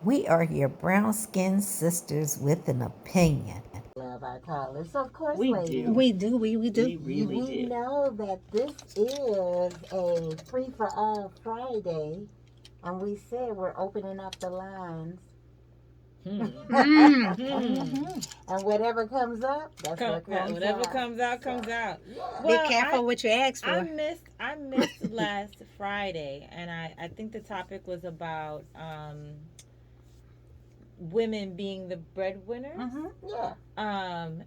We are your brown skinned sisters with an opinion. Love our callers. So, of course, We ladies, do. We do. We really we do. know that this is a free for all Friday, and we said we're opening up the lines. Hmm. Mm. Hmm. And whatever comes up, that's what comes Whatever out. comes out So, comes out. yeah. Be Well, careful what you ask I for. missed I missed last Friday, and I think the topic was about women being the breadwinners. Yeah.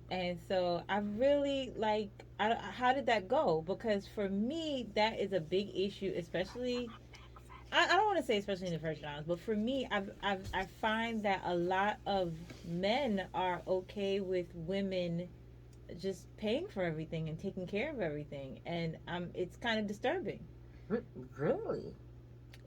And so I really like, how did that go? Because for me, that is a big issue, especially. I don't want to say especially in the Virgin Islands, but for me, I find that a lot of men are okay with women just paying for everything and taking care of everything, and it's kind of disturbing. Really?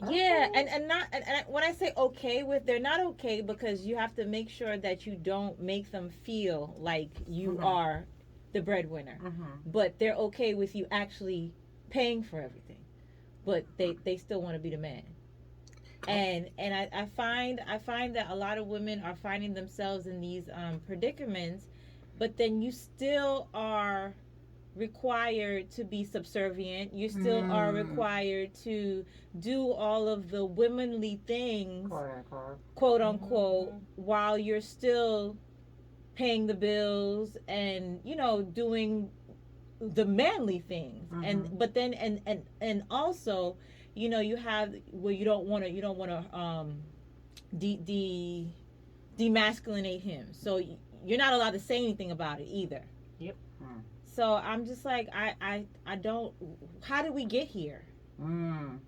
Yeah, Okay. and not and when I say okay with, they're not okay because you have to make sure that you don't make them feel like you Mm-hmm. are the breadwinner, Mm-hmm. but they're okay with you actually paying for everything, but they still want to be the man. And I find that a lot of women are finding themselves in these predicaments, but then you still are required to be subservient. You still are Mm. required to do all of the womanly things, Quote unquote. quote unquote, Mm-hmm. while you're still paying the bills and doing the manly things. And Mm-hmm. but then and also, you have where you don't want to de, de demasculinate him, so you're not allowed to say anything about it either. Yep. So I'm just like, I don't. How did we get here? Mm.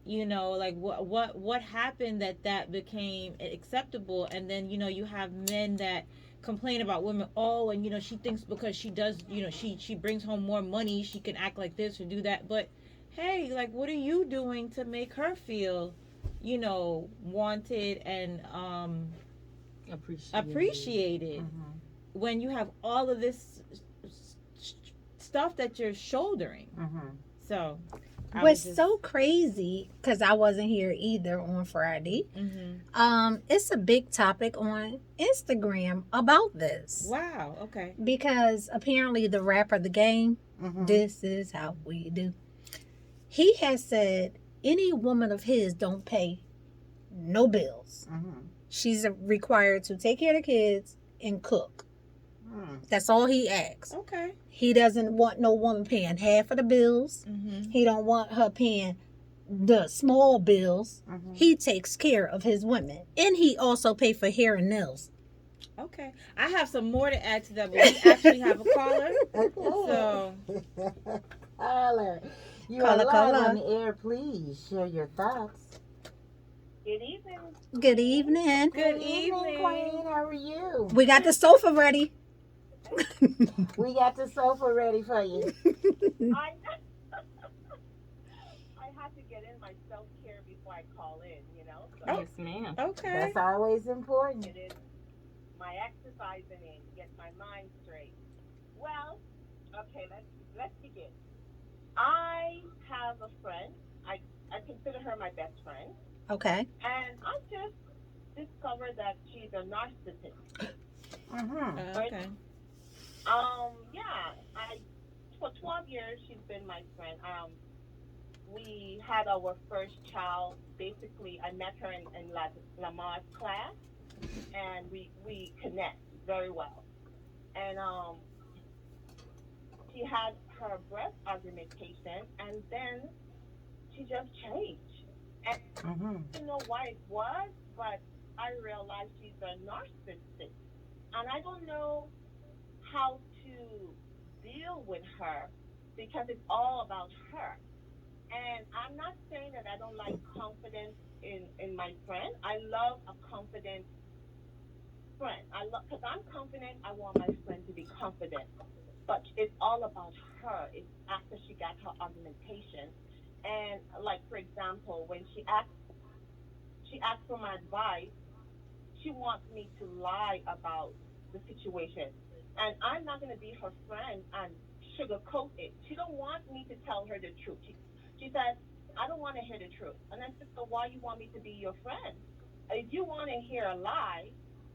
Like what happened that became acceptable, and then you have men that complain about women. Oh, and she thinks because she does, she brings home more money, she can act like this or do that. But hey, like, what are you doing to make her feel, wanted and Appreciated. appreciated Mm-hmm. when you have all of this stuff that you're shouldering? Mm-hmm. So I was What's just. so crazy, because I wasn't here either on Friday, Mm-hmm. it's a big topic on Instagram about this. Wow. Okay. Because apparently the rapper The Game, Mm-hmm. this is how we do. He has said any woman of his don't pay no bills. Mm-hmm. She's required to take care of the kids and cook. Mm. That's all he asks. Okay. He doesn't want no woman paying half of the bills. Mm-hmm. He don't want her paying the small bills. Mm-hmm. He takes care of his women. And he also pay for hair and nails. Okay. I have some more to add to that, but we actually have a caller. So Caller, you are Caller, live on caller. the air. Please share your thoughts. Good evening, Good Queen. evening. good Evening, evening. Queen. How are you? We got the sofa ready. We got the sofa ready for you. I I had to get in my self care before I call in, Oh, so Yes, ma'am. okay. That's always important. get in my exercising in, get my mind straight. Well, okay, let's begin. I have a friend. I consider her my best friend, Okay. and I just discovered that she's a narcissist. Mm-hmm. Right? Okay. Yeah. I For 12 years she's been my friend. We had our first child. Basically, I met her in Lamar's class, and we connect very well. And she had her breast augmentation, and then she just changed. And Mm-hmm. I don't know why it was, but I realized she's a narcissist, and I don't know how to deal with her because it's all about her. And I'm not saying that I don't like confidence in my friend. I love a confident friend. I love because I'm confident. I want my friend to be confident. But it's all about her. It's after she got her augmentation, and like for example, when she asked for my advice, she wants me to lie about the situation, and I'm not going to be her friend and sugarcoat it. She don't want me to tell her the truth. She said, I don't want to hear the truth. And I said, so why you want me to be your friend? If you want to hear a lie,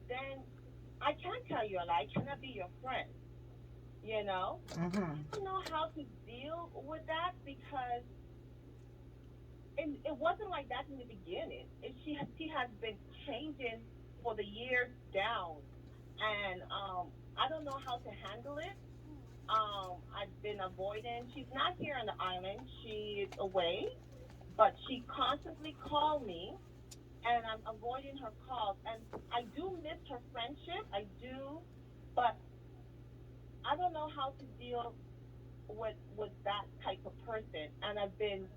then I can't tell you a lie. I cannot be your friend. You know, Mhm. I don't know how to deal with that because it wasn't like that in the beginning. She has been changing for the years down, and I don't know how to handle it. I've been avoiding. She's not here on the island. She's away, but she constantly called me, and I'm avoiding her calls. And I do miss her friendship. I do, but I don't know how to deal with that type of person. And I've been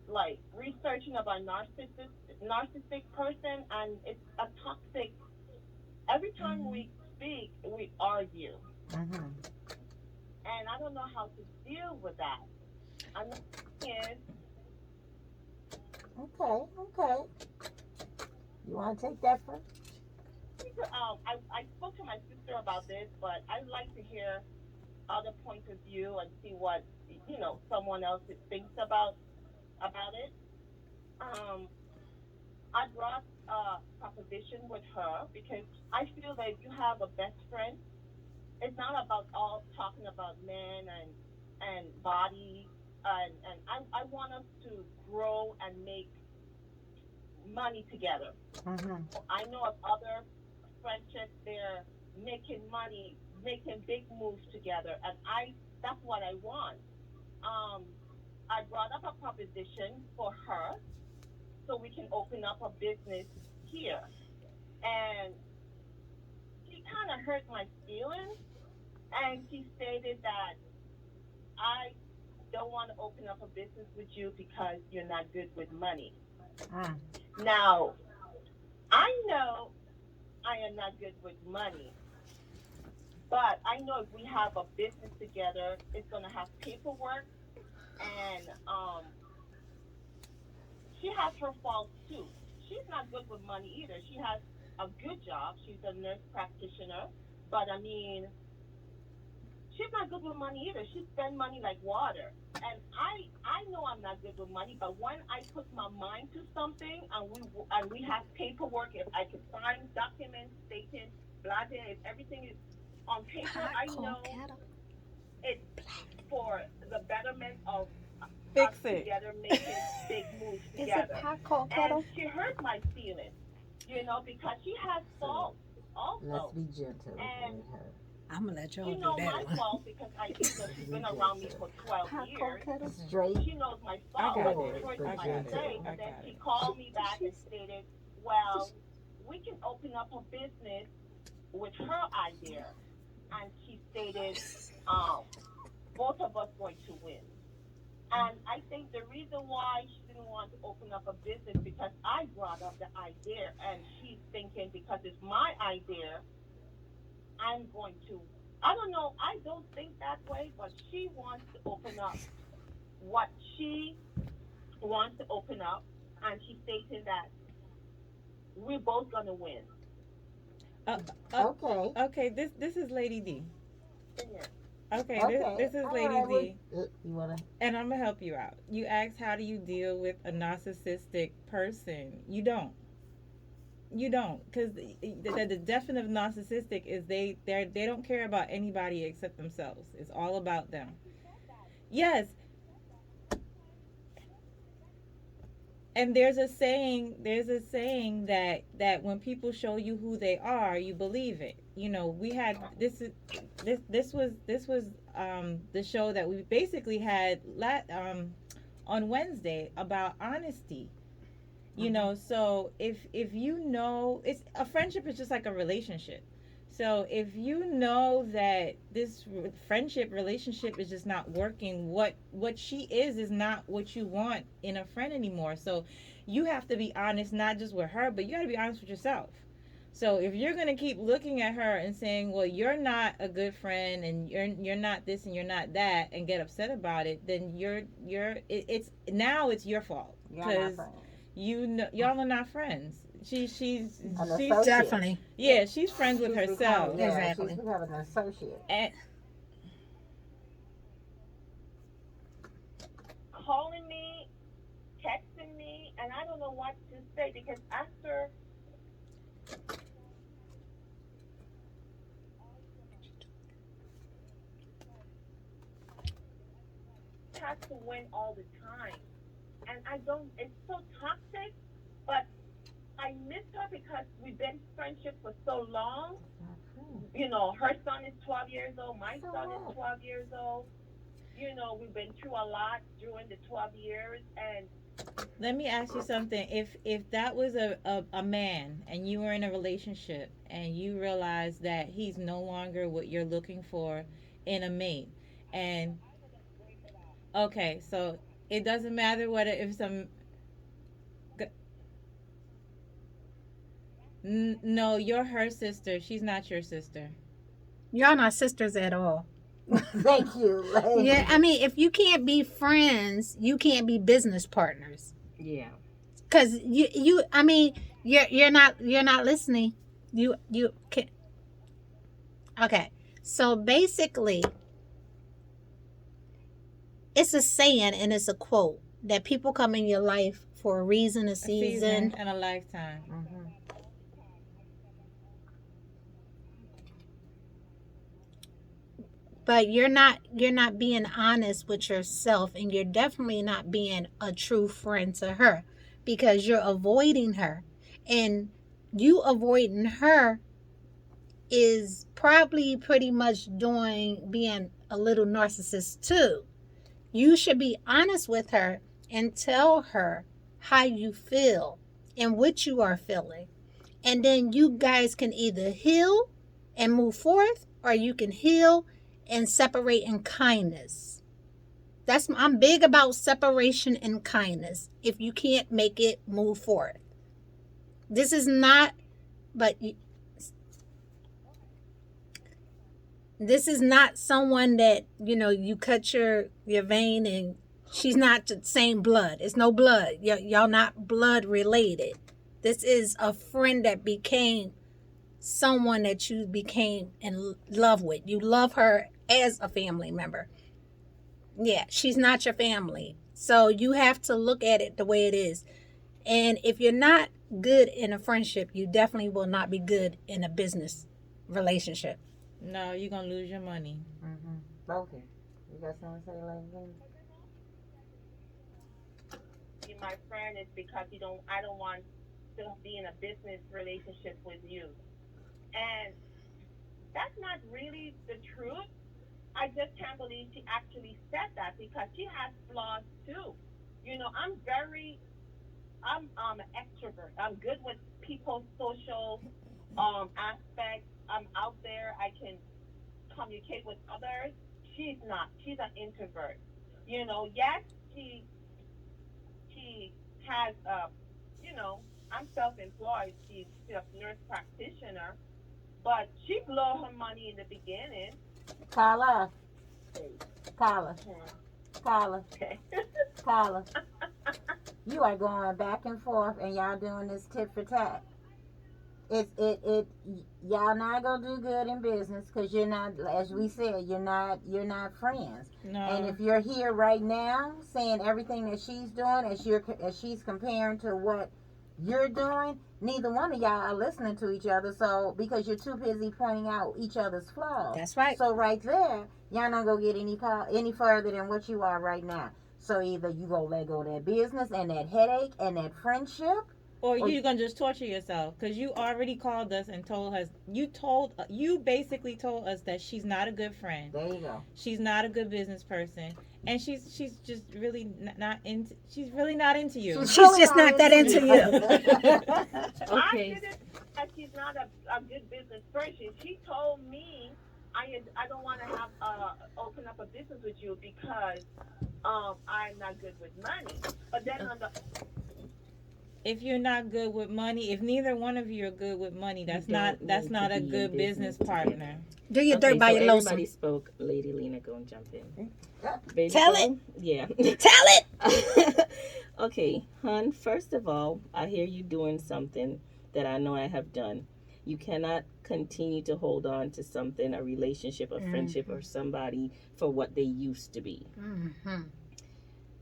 like researching about narcissistic person, and it's a toxic. Every time Mm-hmm. we speak, we argue, Mhm. and I don't know how to deal with that. Another thing is, Okay. Okay. You want to take that first? I spoke to my sister about this, but I'd like to hear other points of view and see what someone else thinks about it. Um, I brought a proposition with her because I feel that if you have a best friend, it's not about all talking about men and body and I want us to grow and make money together. Mhm. I know of other friendships they're making money, making big moves together, and I that's what I want. Um, I brought up a proposition for her so we can open up a business here, and she kind of hurt my feelings, and she stated that I don't want to open up a business with you because you're not good with money. Mm. Now, I know I am not good with money, but I know if we have a business together, it's going to have paperwork, and she has her faults too. She's not good with money either. She has a good job. She's a nurse practitioner, but I mean, she's not good with money either. She spends money like water. And I know I'm not good with money, but when I put my mind to something and we have paperwork, if I can sign documents stating blah blah, if everything is on paper, Hot I cold know kettle. it's for the betterment of us Fix it. together making big moves Is it together. hot cold And kettle? she hurt my feelings, because she has So faults let's also. be gentle And with her. I'm gonna let y'all do my that one. fault because Let's she's be been around me gentle. for 12 Hot cold years. kettle. Straight She knows my I fault, got but she it. forward, hurt I but my got it. gentle. feelings. I And then got she it. called me back and She's, stated, well, we can open up a business with her idea. And she stated, um, both of us going to win. And I think the reason why she didn't want to open up a business because I brought up the idea, and she's thinking because it's my idea, I'm going to. I don't know. I don't think that way, but she wants to open up what she wants to open up, and she's stating that we're both gonna win. Uh, uh, Okay. okay, this is Lady D. Yeah. Okay, this Okay. this is All Lady right. Well, D, you wanna? and I'm gonna help you out. You asked how do you deal with a narcissistic person? You don't, because the definition of narcissistic is they don't care about anybody except themselves. It's all about them. Yes, and there's a saying that when people show you who they are, you believe it. We had this was the show that we basically had on Wednesday about honesty. Mhm. So if it's a friendship is just like a relationship. So if you know that this friendship relationship is just not working, what she is not what you want in a friend anymore. So you have to be honest, not just with her, but you got to be honest with yourself. So if you're gonna keep looking at her and saying, "Well, you're not a good friend, and you're not this and you're not that," and get upset about it, then it's now it's your fault You're not because friends. y'all are not friends. An She's associate. definitely. yeah, she's friends with She's becoming, herself. yeah. She's Exactly. becoming an associate. And Calling me, texting me, and I don't know what to say because after has to win all the time, and I don't. It's so toxic, but I miss her because we've been friendship for so long. Not true. You know, her son is 12 years old, my So son is what? 12 years old. You know, we've been through a lot during the 12 years, and Let me ask you something. If that was a man and you were in a relationship and you realize that he's no longer what you're looking for in a mate, and okay, so it doesn't matter whether if some no, you're her sister. She's not your sister. Y'all not sisters at all. Thank you. Yeah, I mean, if you can't be friends, you can't be business partners. Yeah. Cause I mean, you're not listening. You can. Okay, so basically, it's a saying and it's a quote that people come in your life for a reason, a A season season. and a lifetime. Mm-hmm. But you're not being honest with yourself, and you're definitely not being a true friend to her because you're avoiding her, and you avoiding her is probably pretty much doing being a little narcissist too. You should be honest with her and tell her how you feel and what you are feeling, and then you guys can either heal and move forth, or you can heal and separate in kindness. I'm big about separation and kindness. If you can't make it, move forward. This is not, but this is not someone that you cut your vein and she's not the same blood. It's no blood. Y'all not blood related. This is a friend that became someone that you became in love with. You love her as a family member. Yeah, she's not your family. So you have to look at it the way it is. And if you're not good in a friendship, you definitely will not be good in a business relationship. No, you're gonna lose your money. Mm-hmm. Okay. You got something to say, Leslie? be my friend is because you don't. I don't want to be in a business relationship with you, and that's not really the truth. I just can't believe she actually said that because she has flaws too. You know, I'm an extrovert. I'm good with people's social aspects. I'm out there. I can communicate with others. She's not. She's an introvert. You know, yes, she has you know, I'm self-employed. She's a nurse practitioner, but she blew her money in the beginning. Carla. Carla. Carla. Okay. Carla. You are going back and forth, and y'all doing this tit for tat. It y'all not gonna do good in business because you're not, as we said, you're not friends. And No. if you're here right now saying everything that she's doing, as she's comparing to what you're doing, neither one of y'all are listening to each other. So because you're too busy pointing out each other's flaws. That's right. So right there, y'all not gonna get any further than what you are right now. So either you go let go of that business and that headache and that friendship, Or or you're gonna just torture yourself because you already called us and told us. You basically told us that she's not a good friend. there you go. She's not a good business person, and she's just really not into. She's really not into you. She's just not that into you. I Okay. didn't that she's not a good business person. She told me I don't want to have open up a business with you because I'm not good with money. But then on the If you're not good with money, if neither one of you are good with money, that's don't not need a to be in good business business partner. Do your Okay, dirt by so your everybody lonesome. spoke. Lady Lena, go and jump in. Baby Tell girl? Yeah. Tell it. Okay, hun, first of all, I hear you doing something that I know I have done. You cannot continue to hold on to something, a relationship, a friendship, or somebody for what they used to be. Mm-hmm.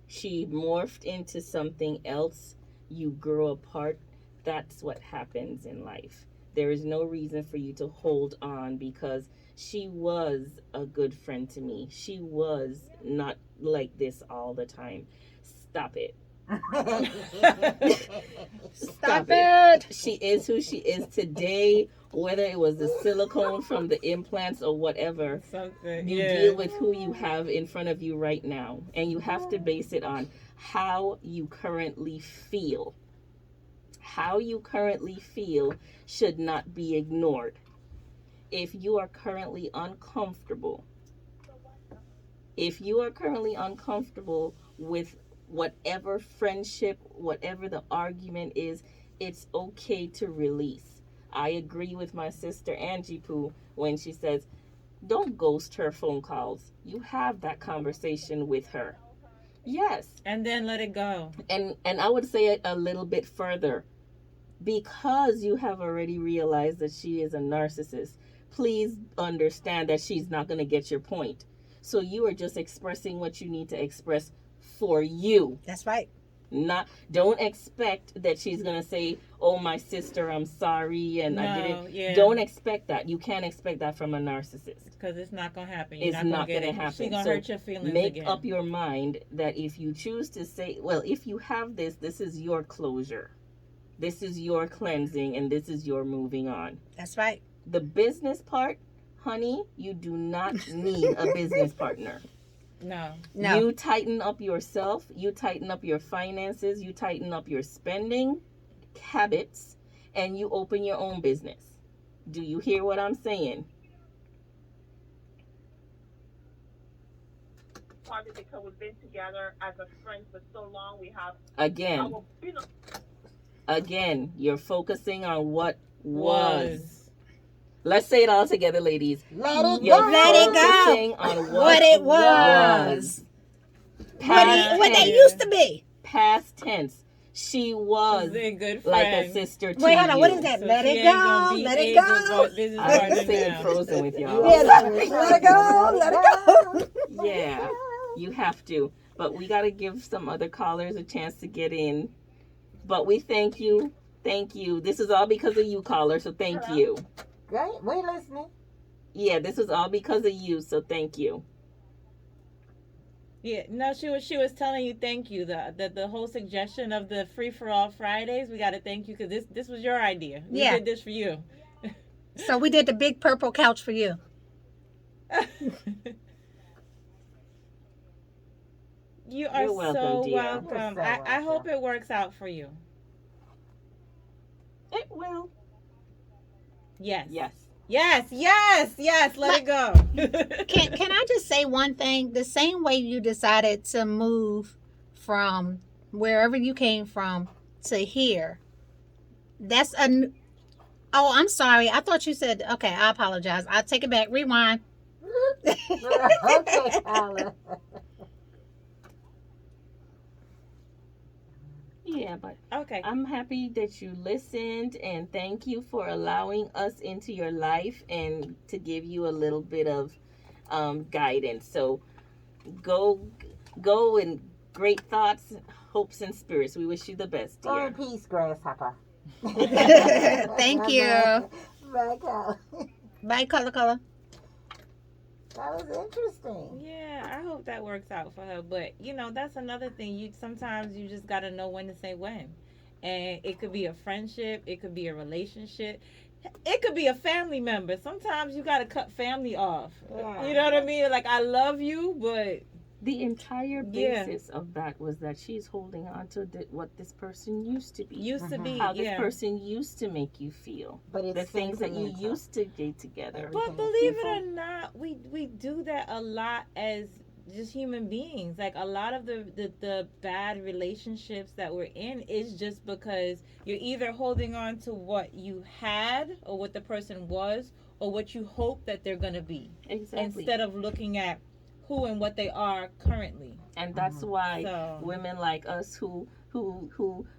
She morphed into something else. you grow apart. That's what happens in life. There is no reason for you to hold on because she was a good friend to me. She was not like this all the time. Stop it. Stop it. She is who she is today, whether it was the silicone from the implants or whatever. Something. You Yeah. deal with who you have in front of you right now, and you have to base it on how you currently feel. How you currently feel should not be ignored. If you are currently uncomfortable, with whatever friendship, whatever the argument is, it's okay to release. I agree with my sister Angie Poo when she says, don't ghost her phone calls. You have that conversation with her. Yes. And then let it go. And I would say it a little bit further. Because you have already realized that she is a narcissist, please understand that she's not going to get your point. So you are just expressing what you need to express for you. That's right. Don't expect that she's going to say, "Oh, my sister, I'm sorry and I didn't." Yeah. Don't expect that. You can't expect that from a narcissist. Because it's not going to happen. It's not going to happen. She's going to hurt your feelings make again. up your mind that if you choose to say, well, if you have this is your closure. This is your cleansing and this is your moving on. That's right. The business part, honey, you do not need a business partner. No. You tighten up yourself, you tighten up your finances, you tighten up your spending habits, and you open your own business. Do you hear what I'm saying? Probably because we've been together as a friend for so long, we have Again, you're focusing on what was. Let's say it all together, ladies. Let it You're go. Let it go. focusing on What it was. What they used to be. Past tense. She was She's a good like friend. a sister to Wait, hold on. you. What is that? So Let she it ain't go. gonna be Let it able go. to business I'm partner singing now. Frozen with y'all. Yeah, let it go. Let it go. Yeah, you have to. But we got to give some other callers a chance to get in. But we thank you. Thank you. This is all because of you, caller, so thank you. Great. We listening. Yeah, this was all because of you, so thank you. Yeah, no, she was telling you thank you. The whole suggestion of the free for all Fridays, we got to thank you because this was your idea. We did this for you. So we did the big purple couch for you. You are You're welcome, so dear. welcome. You're so I hope welcome. it works out for you. It will. Yes. Yes. Yes, yes, yes. Let it go. Can I just say one thing? The same way you decided to move from wherever you came from to here, that's a. Oh, I'm sorry. I thought you said. Okay, I apologize. I'll take it back. Rewind. Okay, Carla. Yeah, but Okay. I'm happy that you listened and thank you for allowing us into your life and to give you a little bit of guidance. So go in great thoughts, hopes, and spirits. We wish you the best, Go dear. in peace, grasshopper. Thank you. Bye, Carla. Bye, color. That was interesting. Yeah, I hope that works out for her. But that's another thing. Sometimes you just gotta know when to say when, and it could be a friendship, it could be a relationship, it could be a family member. Sometimes you gotta cut family off. Yeah. You know what I mean? Like I love you, but The entire basis of that was that she's holding on to what this person used to be. used to be How this person used to make you feel. But it's The things that you sentimental. used to do together. But Everything is believe it beautiful. or not, we do that a lot as just human beings. Like a lot of the bad relationships that we're in is just because you're either holding on to what you had or what the person was or what you hope that they're gonna be. Exactly. Instead of looking at who and what they are currently. And that's why women like us who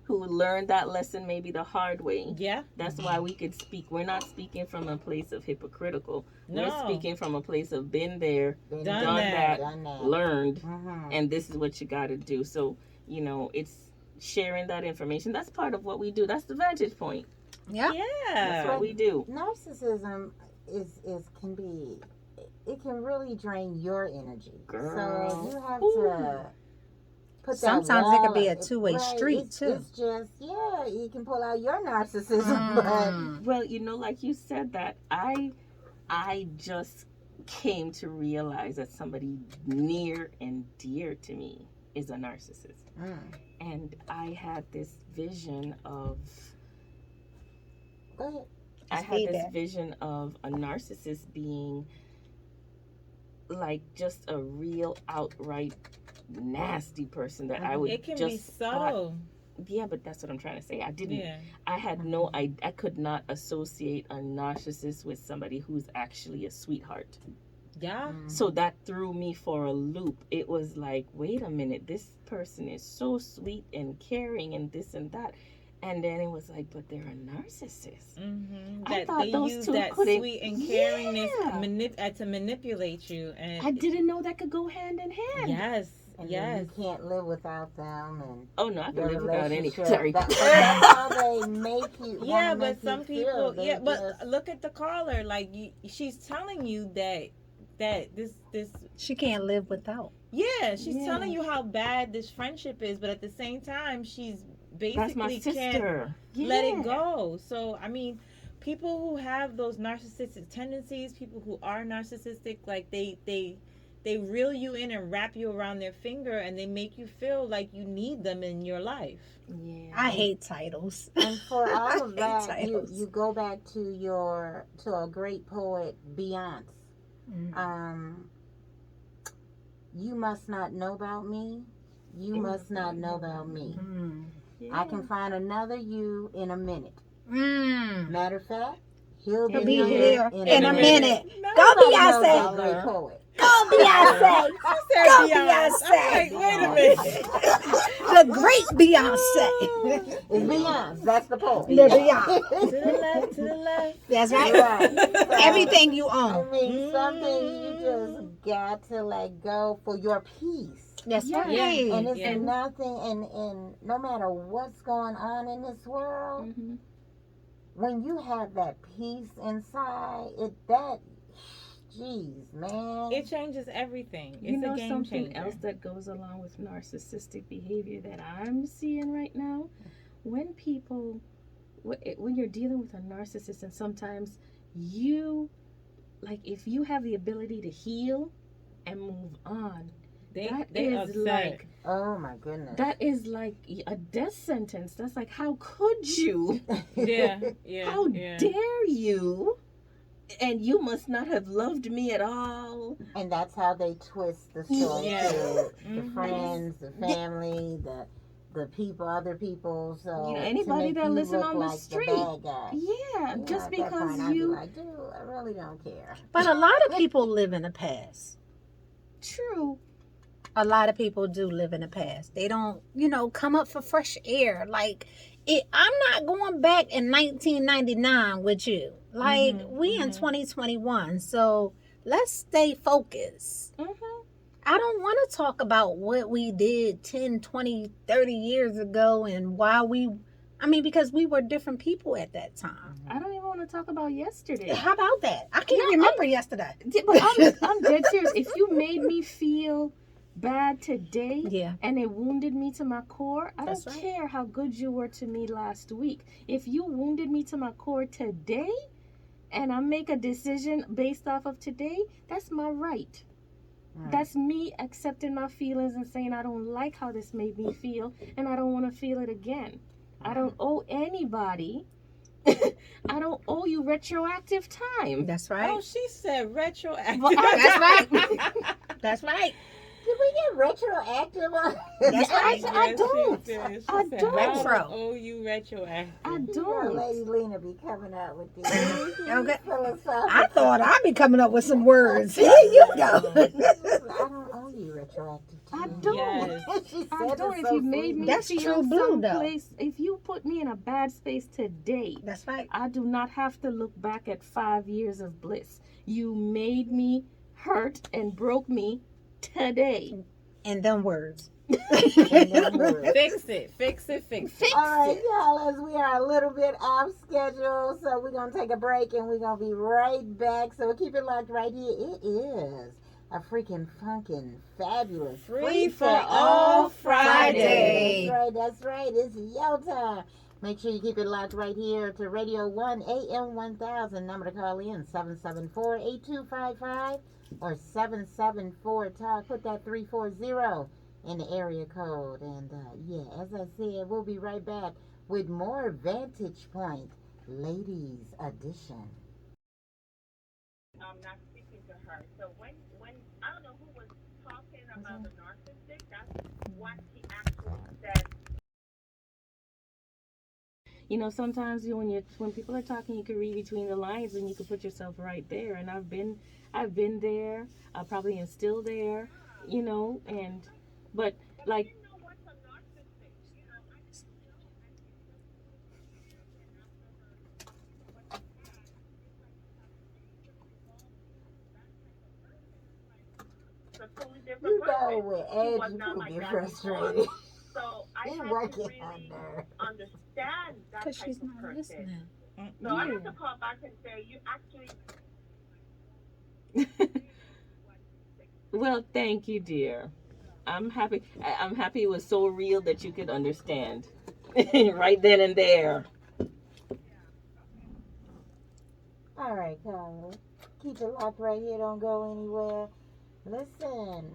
learned that lesson maybe the hard way. Yeah. That's why we could speak. We're not speaking from a place of hypocritical. No. We're speaking from a place of been there, Done that. learned, Done that. learned, Mhm. and this is what you got to do. So, it's sharing that information. That's part of what we do. That's the vantage point. Yeah. That's what we do. Narcissism is can be, it can really drain your energy. Girl. So you have Ooh. to put Sometimes that it wall could be a up. two-way street, it's, too. It's just, yeah, you can pull out your narcissism, Well, you know, like you said that, I just came to realize that somebody near and dear to me is a narcissist. And I had this vision of Go ahead. I had this vision of a narcissist being like just a real outright nasty person that I would It can just be subtle. Yeah, but that's what I'm trying to say. I didn't. Yeah. I had I could not associate a narcissist with somebody who's actually a sweetheart. Yeah. So that threw me for a loop. It was like, wait a minute, this person is so sweet and caring and this and that. And then it was like, but they're a narcissist. I That thought they those use two that couldn't. sweet and caringness Yeah. to manipulate you. And I didn't know that could go hand in hand. Yes. And Yes. then you can't live without them, and Oh no, I can your live without any. relationship. Sorry. That's how they make you. Yeah, wanna but make some you people, feel. They yeah, but just- look at the caller. Like, she's telling you that this She can't live without. yeah, she's Yeah. telling you how bad this friendship is, but at the same time, she's That's my basically can't sister. let it Yeah. go. So I mean, people who have those narcissistic tendencies, people who are narcissistic, like they reel you in and wrap you around their finger, and they make you feel like you need them in your life. Yeah. I hate titles. And for all of hate that, titles. you go back to a great poet, Beyonce. You must not know about me. You must not know about me. Yeah. I can find another you in a minute. Mm. Matter of fact, he'll He'll be be here here in a minute. Go Nobody knows Beyonce. that great poet. Go Beyonce. Said Go Beyonce. I'm like, Beyonce. wait a minute. The great Beyonce. It's Beyonce. That's the poet. The Beyonce. To the left, to the left. That's right. Right. So, Everything you I own. mean, some things you just got to let go for your peace. That's Yeah. right. And it's Yeah. nothing, and no matter what's going on in this world, Mhm. when you have that peace inside, jeez, man. It changes everything. It's You know a game something changer. else that goes along with narcissistic behavior that I'm seeing right now? When people, when you're dealing with a narcissist, and sometimes you, like, if you have the ability to heal and move on, that they is upset. like, Oh my goodness. that is like a death sentence. That's like, how could you? Yeah, yeah. How yeah. dare you? And you must not have loved me at all. And that's how they twist the story Yeah. to the Mhm. friends, the family, the people, other people. So You know, to anybody make that you listen look on the like street. bad guy. Yeah, You just know, at that because point, I'd be you. like, dude, I really don't care. But a lot of people live in the past. True. A lot of people do live in the past. They don't, come up for fresh air. Like, I'm not going back in 1999 with you. Like, we in 2021. So let's stay focused. Mm-hmm. I don't want to talk about what we did 10, 20, 30 years ago and why because we were different people at that time. I don't even want to talk about yesterday. How about that? I can't remember yesterday. But I'm dead serious. If you made me feel bad today Yeah. and it wounded me to my core, I That's don't right. care how good you were to me last week. If you wounded me to my core today and I make a decision based off of today, that's my right. That's me accepting my feelings and saying I don't like how this made me feel and I don't want to feel it again. I don't owe anybody. I don't owe you retroactive time. That's right. Oh, she said retroactive. Well, That's right. That's right. Did we get retroactive on? That's right. I don't. She I said, don't. I Retro. owe you retroactive. I You know, don't. Lady Lena be coming out with these Okay. philosophical. I thought I'd be coming up with some words. Here you go. I don't owe you retroactive I time. don't. Yes. She said I don't. it If so you made sweet. me That's feel true blue, though. someplace, if you put me in a bad space today, That's right. I do not have to look back at 5 years of bliss. You made me hurt and broke me today. And them words. in the hood. Fix it. All right, y'all, as we are a little bit off schedule, so we're going to take a break and we're going to be right back. So keep it locked right here. It is a freaking funkin' fabulous Free for all Friday. That's right. It's your time. Make sure you keep it locked right here to Radio 1 AM 1000. Number to call in 774-8255 or 774-TALK. Put that 340 in the area code. And yeah, as I said, we'll be right back with more Vantage Point Ladies Edition. Not speaking to her. So when I don't know who was talking about the narcissistic, that's what he actually said. You know, sometimes when people are talking, you can read between the lines and you can put yourself right there. And I've been there. I probably am still there. You know, but But I like didn't know what's a narcissist. You know, I didn't know that it's just and after her what she had, it's like you have changed and evolved into that type of person. It's like it's a totally different You person. know, with She was Ed, not you like get that frustrated. before. So I He's had to working on really her. understand that Because type she's of not person. listening. So I have to call back and say, you actually well, thank you, dear. I'm happy. I'm happy it was so real that you could understand right then and there. All right, Carla. Keep it locked right here. Don't go anywhere. Listen,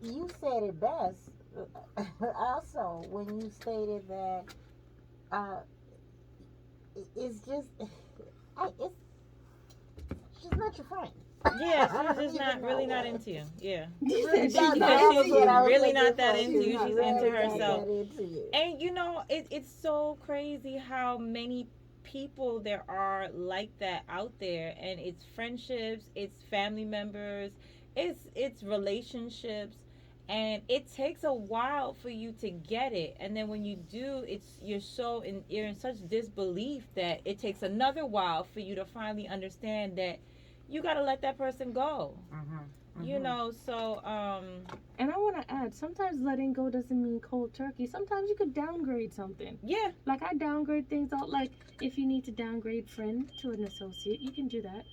you said it best. Also, when you stated that uh, it's just, it's she's not your friend. Yeah, she's just not really not into you. Yeah. You said That- she's that not was she's what I was really thinking not that for. into you. not She's really into that herself. into you. And you know, it's so crazy how many people there are like that out there, and it's friendships, it's family members, it's relationships, and it takes a while for you to get it. And then when you do, you're in such disbelief that it takes another while for you to finally understand that you got to let that person go. You know, so And I want to add, sometimes letting go doesn't mean cold turkey. Sometimes you could downgrade something. yeah. Like I downgrade things out. Like if you need to downgrade friend to an associate, you can do that.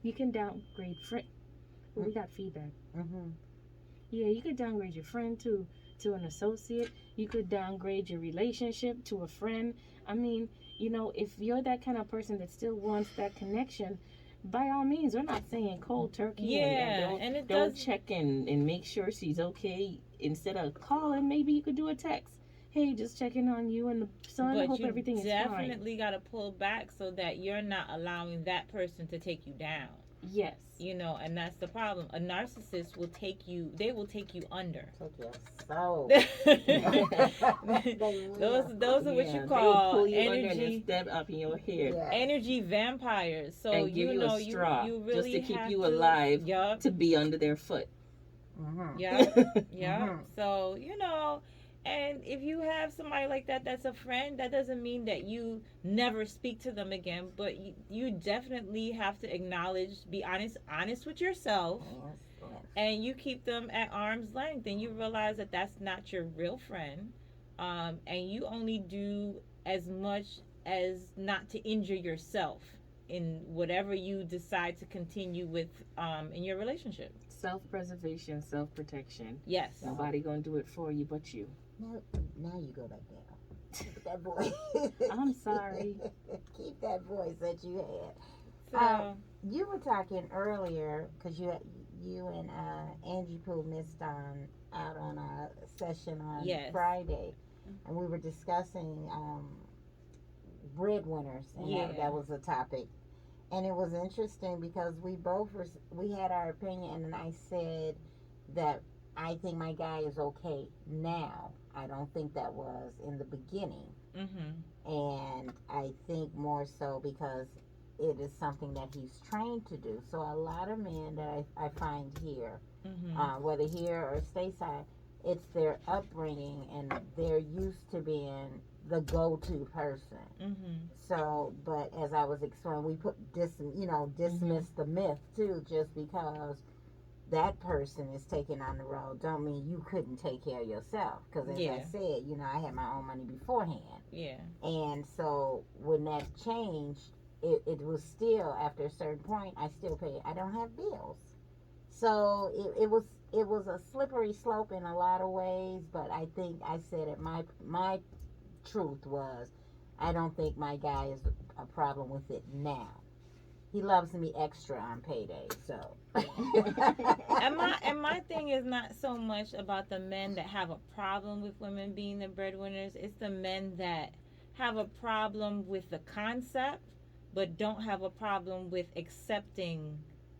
You can downgrade friend. Oh, we got feedback. Yeah, you could downgrade your friend to an associate. You could downgrade your relationship to a friend. I mean, you know, if you're that kind of person that still wants that connection, by all means, we're not saying cold turkey Yeah, and and it don't does. check and make sure she's okay. Instead of calling, maybe you could do a text. Hey, just checking on you and the son. But Hope you everything is fine. definitely got to pull back so that you're not allowing that person to take you down. Yes. You know, and that's the problem. A narcissist will take you, they will take you under. Take your soul. those are what Yeah, you they will call pull you under and then energy step up in your head. Yeah. energy vampires. So And give you know a straw you really just to keep have you alive Yup. to be under their foot. Yeah. Yeah. So, you know, and if you have somebody like that that's a friend, that doesn't mean that you never speak to them again, but you definitely have to acknowledge, be honest with yourself, and you keep them at arm's length, and you realize that that's not your real friend, and you only do as much as not to injure yourself in whatever you decide to continue with in your relationship. Self-preservation, self-protection. Yes. Nobody gonna do it for you but you. Now you go back down. Keep that voice. I'm sorry. Keep that voice that you had. So You were talking earlier because you and Angie Pooh missed out on a session on Yes. Friday, and we were discussing breadwinners, and Yeah. that was the topic. And it was interesting because we had our opinion, and I said that I think my guy is okay now. I don't think that was in the beginning. And I think more so because it is something that he's trained to do. So a lot of men that I find here, whether here or stateside, it's their upbringing and they're used to being the go-to person. So, but as I was explaining, we dismiss the myth too, just because that person is taking on the role don't mean you couldn't take care of yourself. Because as Yeah. I said, I had my own money beforehand. Yeah. And so when that changed, it was still, after a certain point, I don't have bills. So it was a slippery slope in a lot of ways, but I think I said it. My truth was, I don't think my guy is a problem with it now. He loves me extra on payday, so. And my thing is not so much about the men that have a problem with women being the breadwinners. It's the men that have a problem with the concept, but don't have a problem with accepting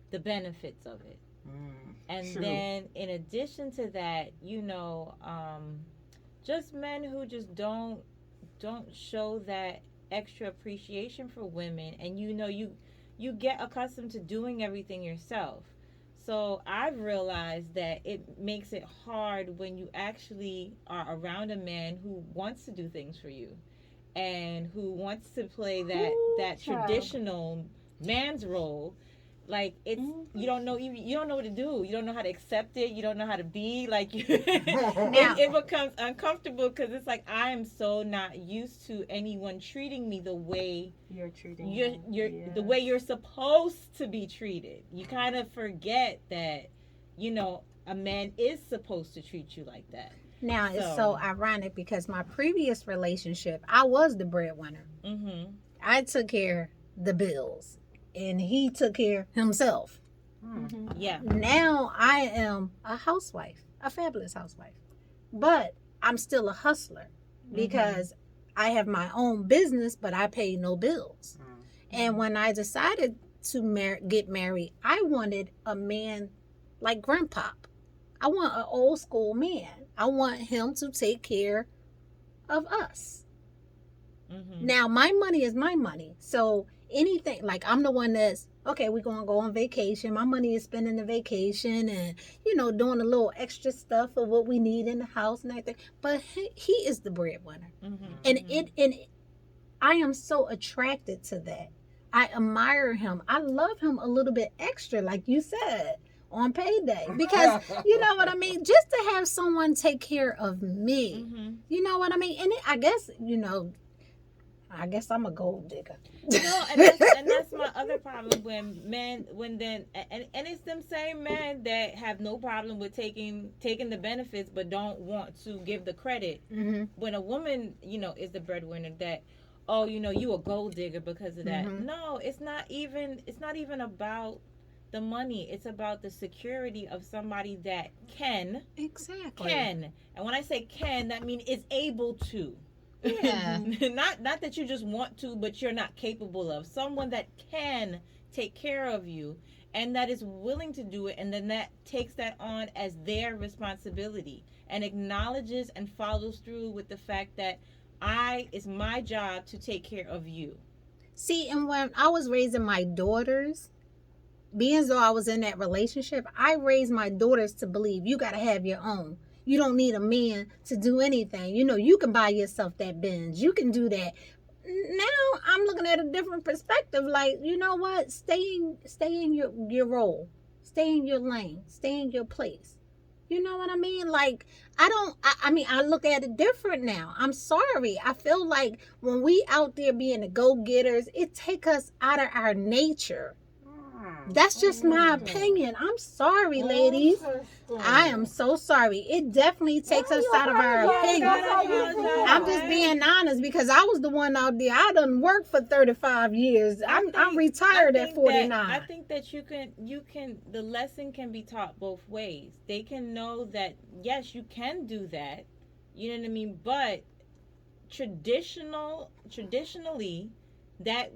the benefits of it. And True. then, in addition to that, just men who just don't show that extra appreciation for women, and you get accustomed to doing everything yourself. So I've realized that it makes it hard when you actually are around a man who wants to do things for you and who wants to play that Child. traditional man's role. Like, it's you don't know what to do. You don't know how to accept it. You don't know how to be like you. It becomes uncomfortable because it's like, I am so not used to anyone treating me the way You're treating you're him. the way you're supposed to be treated. You kind of forget that a man is supposed to treat you like that. Now, it's So- so ironic because my previous relationship, I was the breadwinner. Mm-hmm. I took care of the bills, and he took care of himself. Yeah. Now I am a housewife, a fabulous housewife, but I'm still a hustler because I have my own business, but I pay no bills. And when I decided to get married, I wanted a man like Grandpa. I want an old school man. I want him to take care of us. Mm-hmm. Now, my money is my money. So anything, like, I'm the one that's, okay, we're going to go on vacation. My money is spending the vacation and, doing a little extra stuff of what we need in the house and everything. But he is the breadwinner. Mm-hmm. And I am so attracted to that. I admire him. I love him a little bit extra, like you said, on payday. Because, you know what I mean? Just to have someone take care of me. Mm-hmm. You know what I mean? And I guess I'm a gold digger. No, and that's my other problem and it's them same men that have no problem with taking the benefits but don't want to give the credit. Mm-hmm. When a woman, is the breadwinner, that, you a gold digger because of that. Mhm. No, it's not even about the money. It's about the security of somebody that can. Exactly. And when I say can, that means is able to. Yeah. not that you just want to, but you're not capable of. Someone that can take care of you and that is willing to do it, and then that takes that on as their responsibility and acknowledges and follows through with the fact that it's my job to take care of you. See, and when I was raising my daughters, being as though I was in that relationship, I raised my daughters to believe you got to have your own. You don't need a man to do anything. You can buy yourself that Benz. You can do that. Now I'm looking at a different perspective. Like, you know what? Stay in your role. Stay in your lane. Stay in your place. You know what I mean? Like, I look at it different now. I'm sorry. I feel like when we out there being the go-getters, it take us out of our nature. That's just my opinion. I'm sorry, ladies. I am so sorry. It definitely takes us out of our opinion. I'm just being honest because I was the one out there. I done worked for 35 years. I'm retired at 49. I think that you can the lesson can be taught both ways. They can know that yes, you can do that. You know what I mean? But traditionally that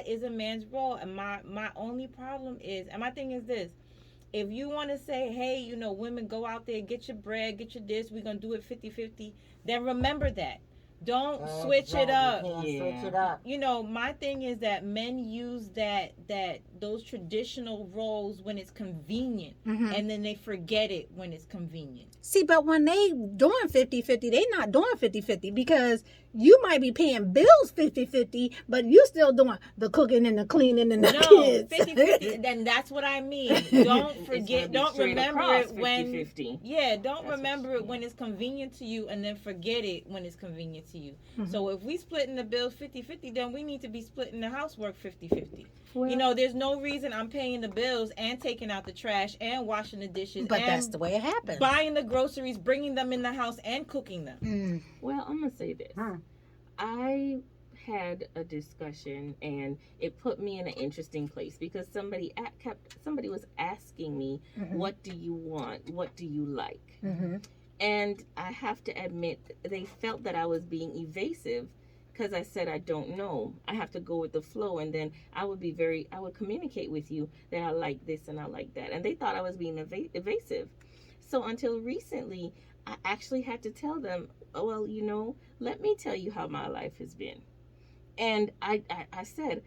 is a man's role. And my only problem is, and my thing is this: if you want to say, hey, women, go out there, get your bread, get your this, we're going to do it 50-50, then remember that. Don't switch it up. You can't Yeah. switch it up. You know, my thing is that men use those traditional roles when it's convenient, Mhm. and then they forget it when it's convenient. See, but when they doing 50-50, they not doing 50-50 because you might be paying bills 50-50, but you still doing the cooking and the cleaning and the No, kids. 50-50, then that's what I mean. Don't It's forget, gonna be don't straight remember across it when 50-50. yeah, don't That's what remember you- it when it's convenient to you, and then forget it when it's convenient to you. Mhm. So if we splitting the bills 50-50, then we need to be splitting the housework 50-50. Well, You know, there's no reason I'm paying the bills and taking out the trash and washing the dishes But and that's the way it happens. buying the groceries, bringing them in the house, and cooking them. Mm. well, I'm gonna say this. Hmm. I had a discussion and it put me in an interesting place because somebody was asking me, Mhm. what do you want? What do you like? Mm-hmm. And I have to admit, they felt that I was being evasive because I said, I don't know. I have to go with the flow. And then I would communicate with you that I like this and I like that. And they thought I was being evasive. So until recently, I actually had to tell them, oh, well, let me tell you how my life has been. And I said,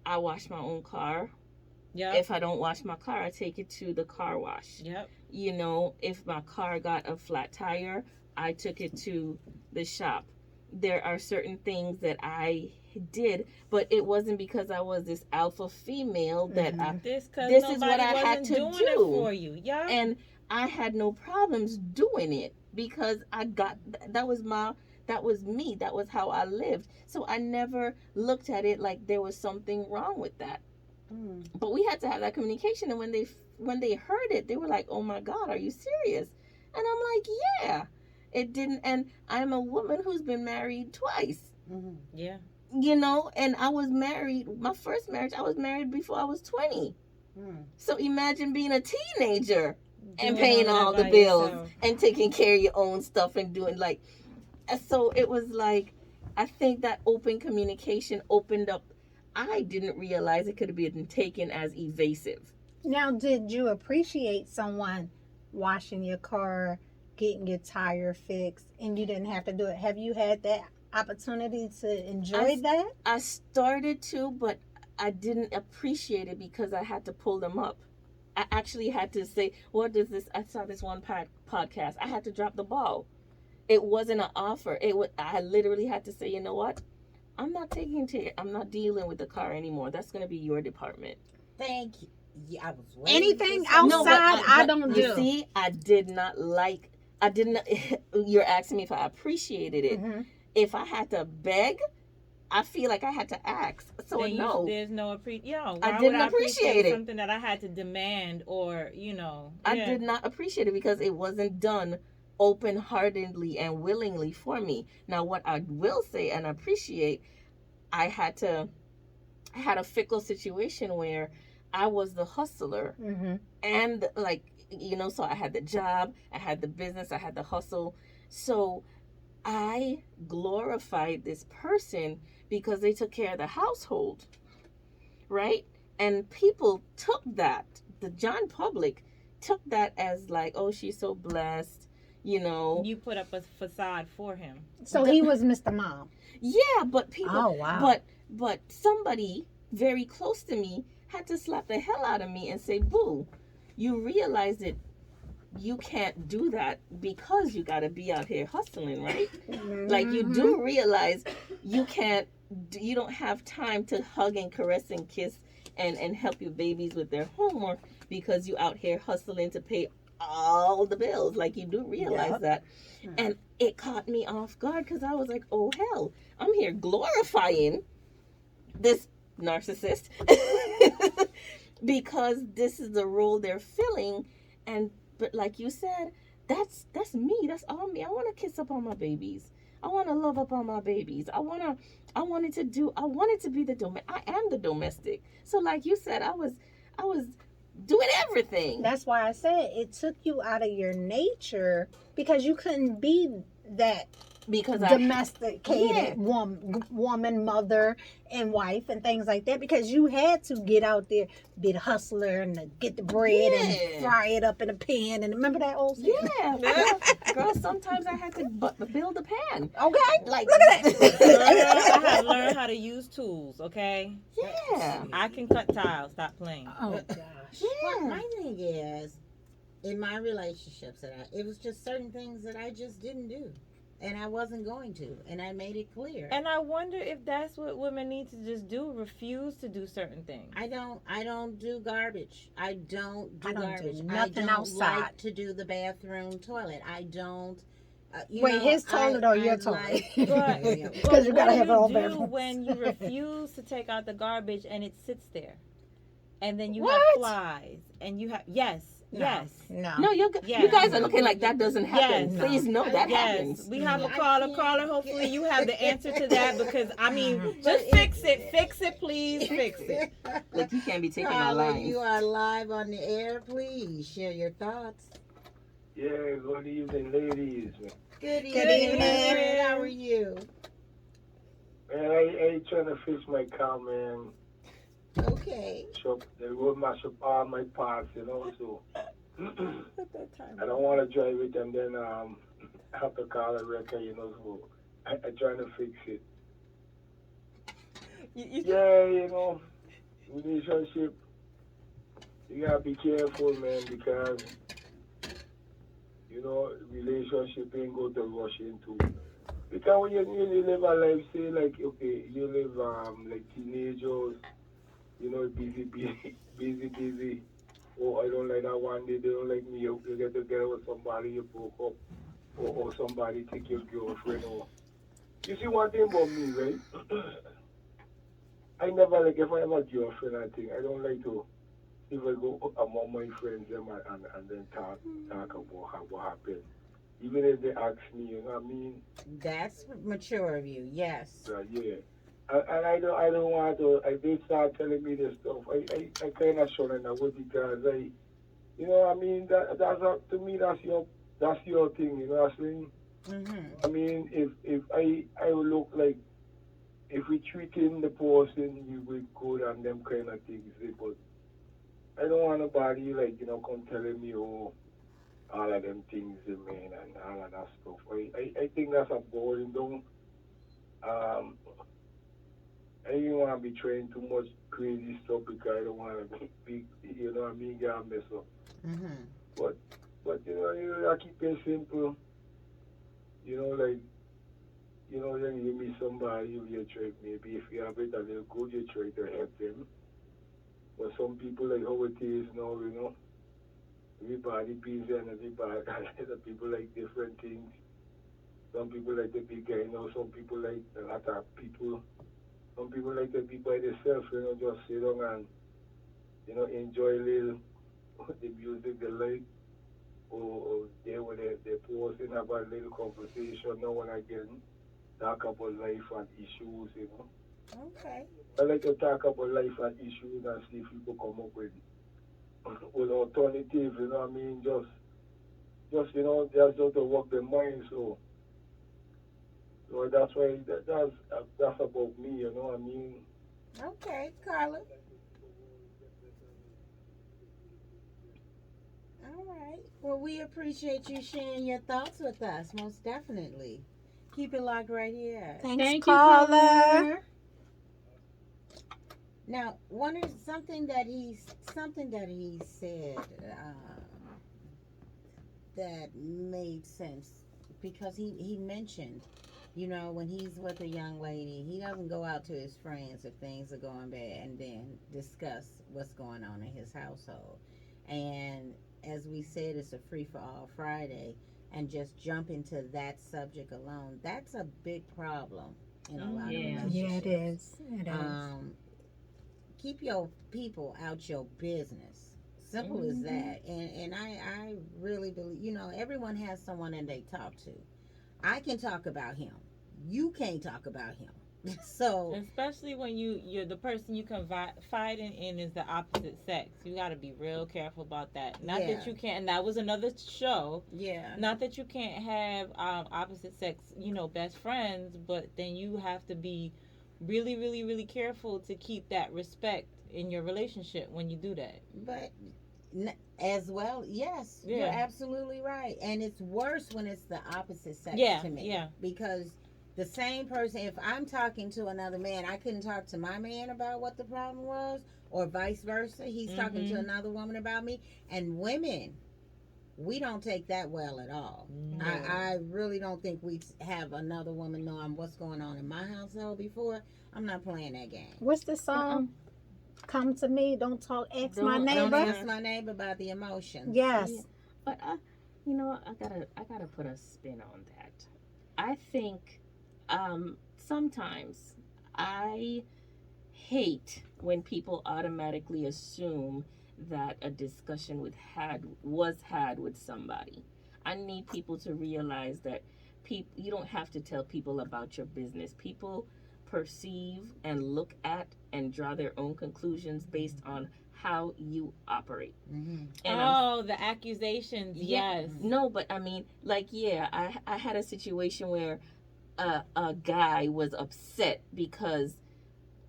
I wash my own car. Yep. If I don't wash my car, I take it to the car wash. Yep. If my car got a flat tire, I took it to the shop. There are certain things that I did, but it wasn't because I was this alpha female that This This is what I wasn't had to doing do. it for you. Yeah. and I had no problems doing it because that was me. That was how I lived. So I never looked at it like there was something wrong with that. Mm. But we had to have that communication, and when they heard it, they were like, "Oh my God, are you serious?" And I'm like, "Yeah." It didn't, and I'm a woman who's been married twice. Mm-hmm. Yeah. And I was married. My first marriage, I was married before I was 20. Mm. So imagine being a teenager and Doing paying all all that the by bills yourself. and taking care of your own stuff and doing so it was like, I think that open communication opened up. I didn't realize it could have been taken as evasive. Now, did you appreciate someone washing your car, getting your tire fixed, and you didn't have to do it? Have you had that opportunity to enjoy that? I started to, but I didn't appreciate it because I had to pull them up. I actually had to say, what does this? I saw this one podcast. I had to drop the ball. It wasn't an offer. I literally had to say, you know what? I'm not dealing with the car anymore. That's going to be your department. Thank you. Yeah, I was waiting Anything for someone- outside, I don't you do. see, I didn't. You're asking me if I appreciated it. Mhm. If I had to beg, I feel like I had to ask. So Then no, there's no why I would didn't I appreciate it. something that I had to demand, or I did not appreciate it because it wasn't done open-heartedly and willingly for me. Now, what I will say and appreciate, I had a fickle situation where I was the hustler, Mhm. and so I had the job, I had the business, I had the hustle. So I glorified this person because they took care of the household, right? And people took that, the John public took that as like, oh, she's so blessed, You put up a facade for him. So he was Mr. Mom. Yeah, but people, Oh, wow. but somebody very close to me had to slap the hell out of me and say, boo, you realize that you can't do that because you got to be out here hustling, right? Like, you do realize you don't have time to hug and caress and kiss and help your babies with their homework because you out here hustling to pay all the bills. Like, you do realize that. And it caught me off guard because I was like, oh hell, I'm here glorifying this narcissist because this is the role they're filling. But like you said, that's me. That's all me. I want to kiss up on my babies. I want to love up on my babies. I wanted to be I am the domestic. So like you said, I was doing everything. That's why I said it took you out of your nature because you couldn't be that Because I domesticated woman, mother, and wife, and things like that. Because you had to get out there, be the hustler, and get the bread and Yeah. fry it up in a pan. And remember that old saying? yeah, girl, sometimes I had to build a pan. Okay, Like, look at that. Girl, I have learned how to use tools, okay? Yeah. I can cut tiles. Stop playing. Oh gosh. Well, my thing is, in my relationships, it was just certain things that I just didn't do, and I wasn't going to, and I made it clear. And I wonder if that's what women need to just do: refuse to do certain things. I don't do garbage. I don't do I don't do garbage. nothing I don't outside. like to do the bathroom toilet. I don't. Wait, his toilet or your toilet? But, Because you gotta have your own what do you do bathroom. when you refuse to take out the garbage and it sits there, and then you What? have flies, and you have yes. No, you Yes. guys are looking like that doesn't happen. Yes. Please know that Yes, happens. we have a I caller. can't- Hopefully, you have the answer to that because I mean, But just fix it, please fix it. Like, you can't be taking our Carla, lines. you are live on the air. Please share your thoughts. Yeah, good evening, ladies. Good evening. How are you? Man, I trying to fix my car, man. Okay. So they will mash up all my parts, so I don't want to drive it and then have to call a wrecker, so I trying to fix it. Yeah, relationship, you gotta be careful, man, because relationship ain't go to rush into. Because when you live a life, say like, okay, you live like teenagers, busy. Oh, I don't like that one day, they don't like me. You get together with somebody, you broke up, or somebody take your girlfriend. Or you see one thing about me, right? I never like if I have a girlfriend, I think I don't like to even go among my friends and then talk about what happened. Even if they ask me, you know what I mean? That's mature of you. Yes. Yeah. And I don't want to. They start telling me this stuff. I kind of shut it out because what I mean. To me that's your thing. You know what I'm saying? Mhm. I mean, if I will look like if we treating the person you with good and them kind of things, but I don't want nobody like come telling me all of them things, man, and all of that stuff. I think that's a boring. Don't um. I didn't want to be trying too much crazy stuff because I don't want to be what I mean, get mess up. Mhm. But, you keep it simple. Like, then you meet somebody, you try, maybe if you have it a little good, you try to help them. But some people, like how it is now, everybody busy and everybody, the people like different things. Some people like the big guy, some people like a lot of people. Some people like to be by themselves, just sit down and enjoy a little the music they like, or they when they pause and have a little conversation now and again, talk about life and issues. Okay. I like to talk about life and issues and see if people come up with alternative, what I mean, just to work their mind, so that's why that's about me, what I mean. Okay, Carla. All right. Well, we appreciate you sharing your thoughts with us, most definitely. Keep it locked right here. Thanks, Thank you, caller. caller. Now, something that he said that made sense because he mentioned, when he's with a young lady, he doesn't go out to his friends if things are going bad and then discuss what's going on in his household. And as we said, it's a free for all Friday, and just jump into that subject alone, that's a big problem in a lot of Yeah. relationships. Yeah, it is. It is. Keep your people out your business. Simple as that. And I really believe, everyone has someone that they talk to. I can talk about him. You can't talk about him. So Especially when you're the person you confide in is the opposite sex. You got to be real careful about that. Not yeah, that you can't. And that was another show. yeah. Not that you can't have opposite sex, best friends, but then you have to be really, really, really careful to keep that respect in your relationship when you do that. But as well, yes, you're Yeah. absolutely right. And it's worse when it's the opposite sex Yeah. to me. Yeah. Because the same person, if I'm talking to another man, I couldn't talk to my man about what the problem was, or vice versa. He's talking to Mhm. another woman about me. And women, we don't take that well at all. No. I really don't think we have another woman knowing what's going on in my household before. I'm not playing that game. What's the song? Come to me, don't talk, ask my Don't neighbor. ask my neighbor about the emotions. Yes. Yeah. But I gotta put a spin on that. I think sometimes I hate when people automatically assume that a discussion was had with somebody. I need people to realize that you don't have to tell people about your business. People perceive and look at and draw their own conclusions based on how you operate. Mm-hmm. And The accusations. yeah, Yes. no, but I mean, like, yeah, I had a situation where a guy was upset because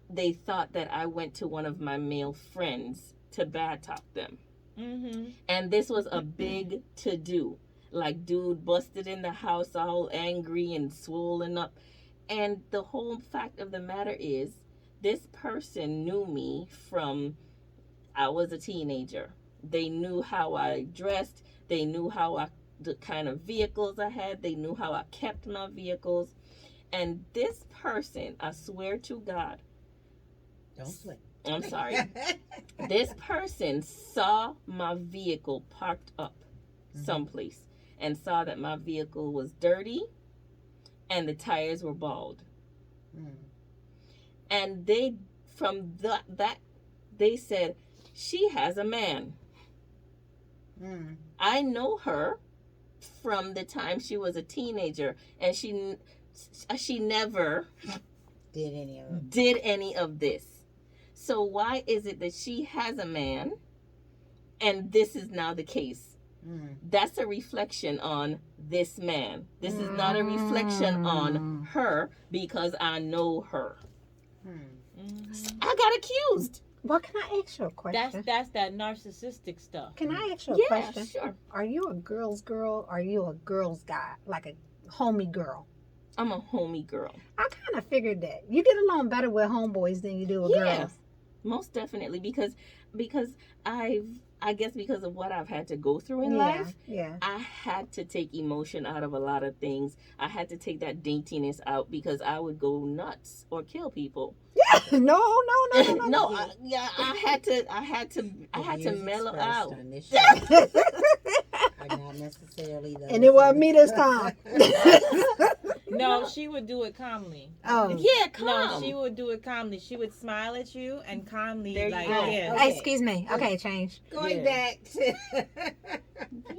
they thought that I went to one of my male friends to bad talk them. Mm-hmm. And this was a big to do. Like, dude busted in the house all angry and swollen up. And the whole fact of the matter is, this person knew me from I was a teenager. They knew how I dressed. They knew the kind of vehicles I had. They knew how I kept my vehicles. And this person, I swear to God, Don't sweat. I'm sorry. This person saw my vehicle parked up someplace and saw that my vehicle was dirty and the tires were bald. Mm. And they said, she has a man. Mm. I know her from the time she was a teenager, and she never did any of this. So why is it that she has a man and this is now the case? Mm. That's a reflection on this man. This is not a reflection on her because I know her. Mm-hmm. I got accused. Well, can I ask you a question? That's that narcissistic stuff. Can I ask you a Yeah, question? sure. Are you a girl's girl or are you a girl's guy? Like a homie girl? I'm a homie girl. I kind of figured that. You get along better with homeboys than you do with Yeah. girls. Most definitely because I guess because of what I've had to go through in Yeah, life, yeah. I had to take emotion out of a lot of things. I had to take that daintiness out because I would go nuts or kill people. No. No, I had to mellow out. On this show are not necessarily those. And it wasn't me this time. No, she would do it calmly. Oh. Yeah, No, calm. she would do it calmly. She would smile at you and calmly, There you like, go. yeah. Okay. Hey, excuse me. Okay, change. Going Yeah. back to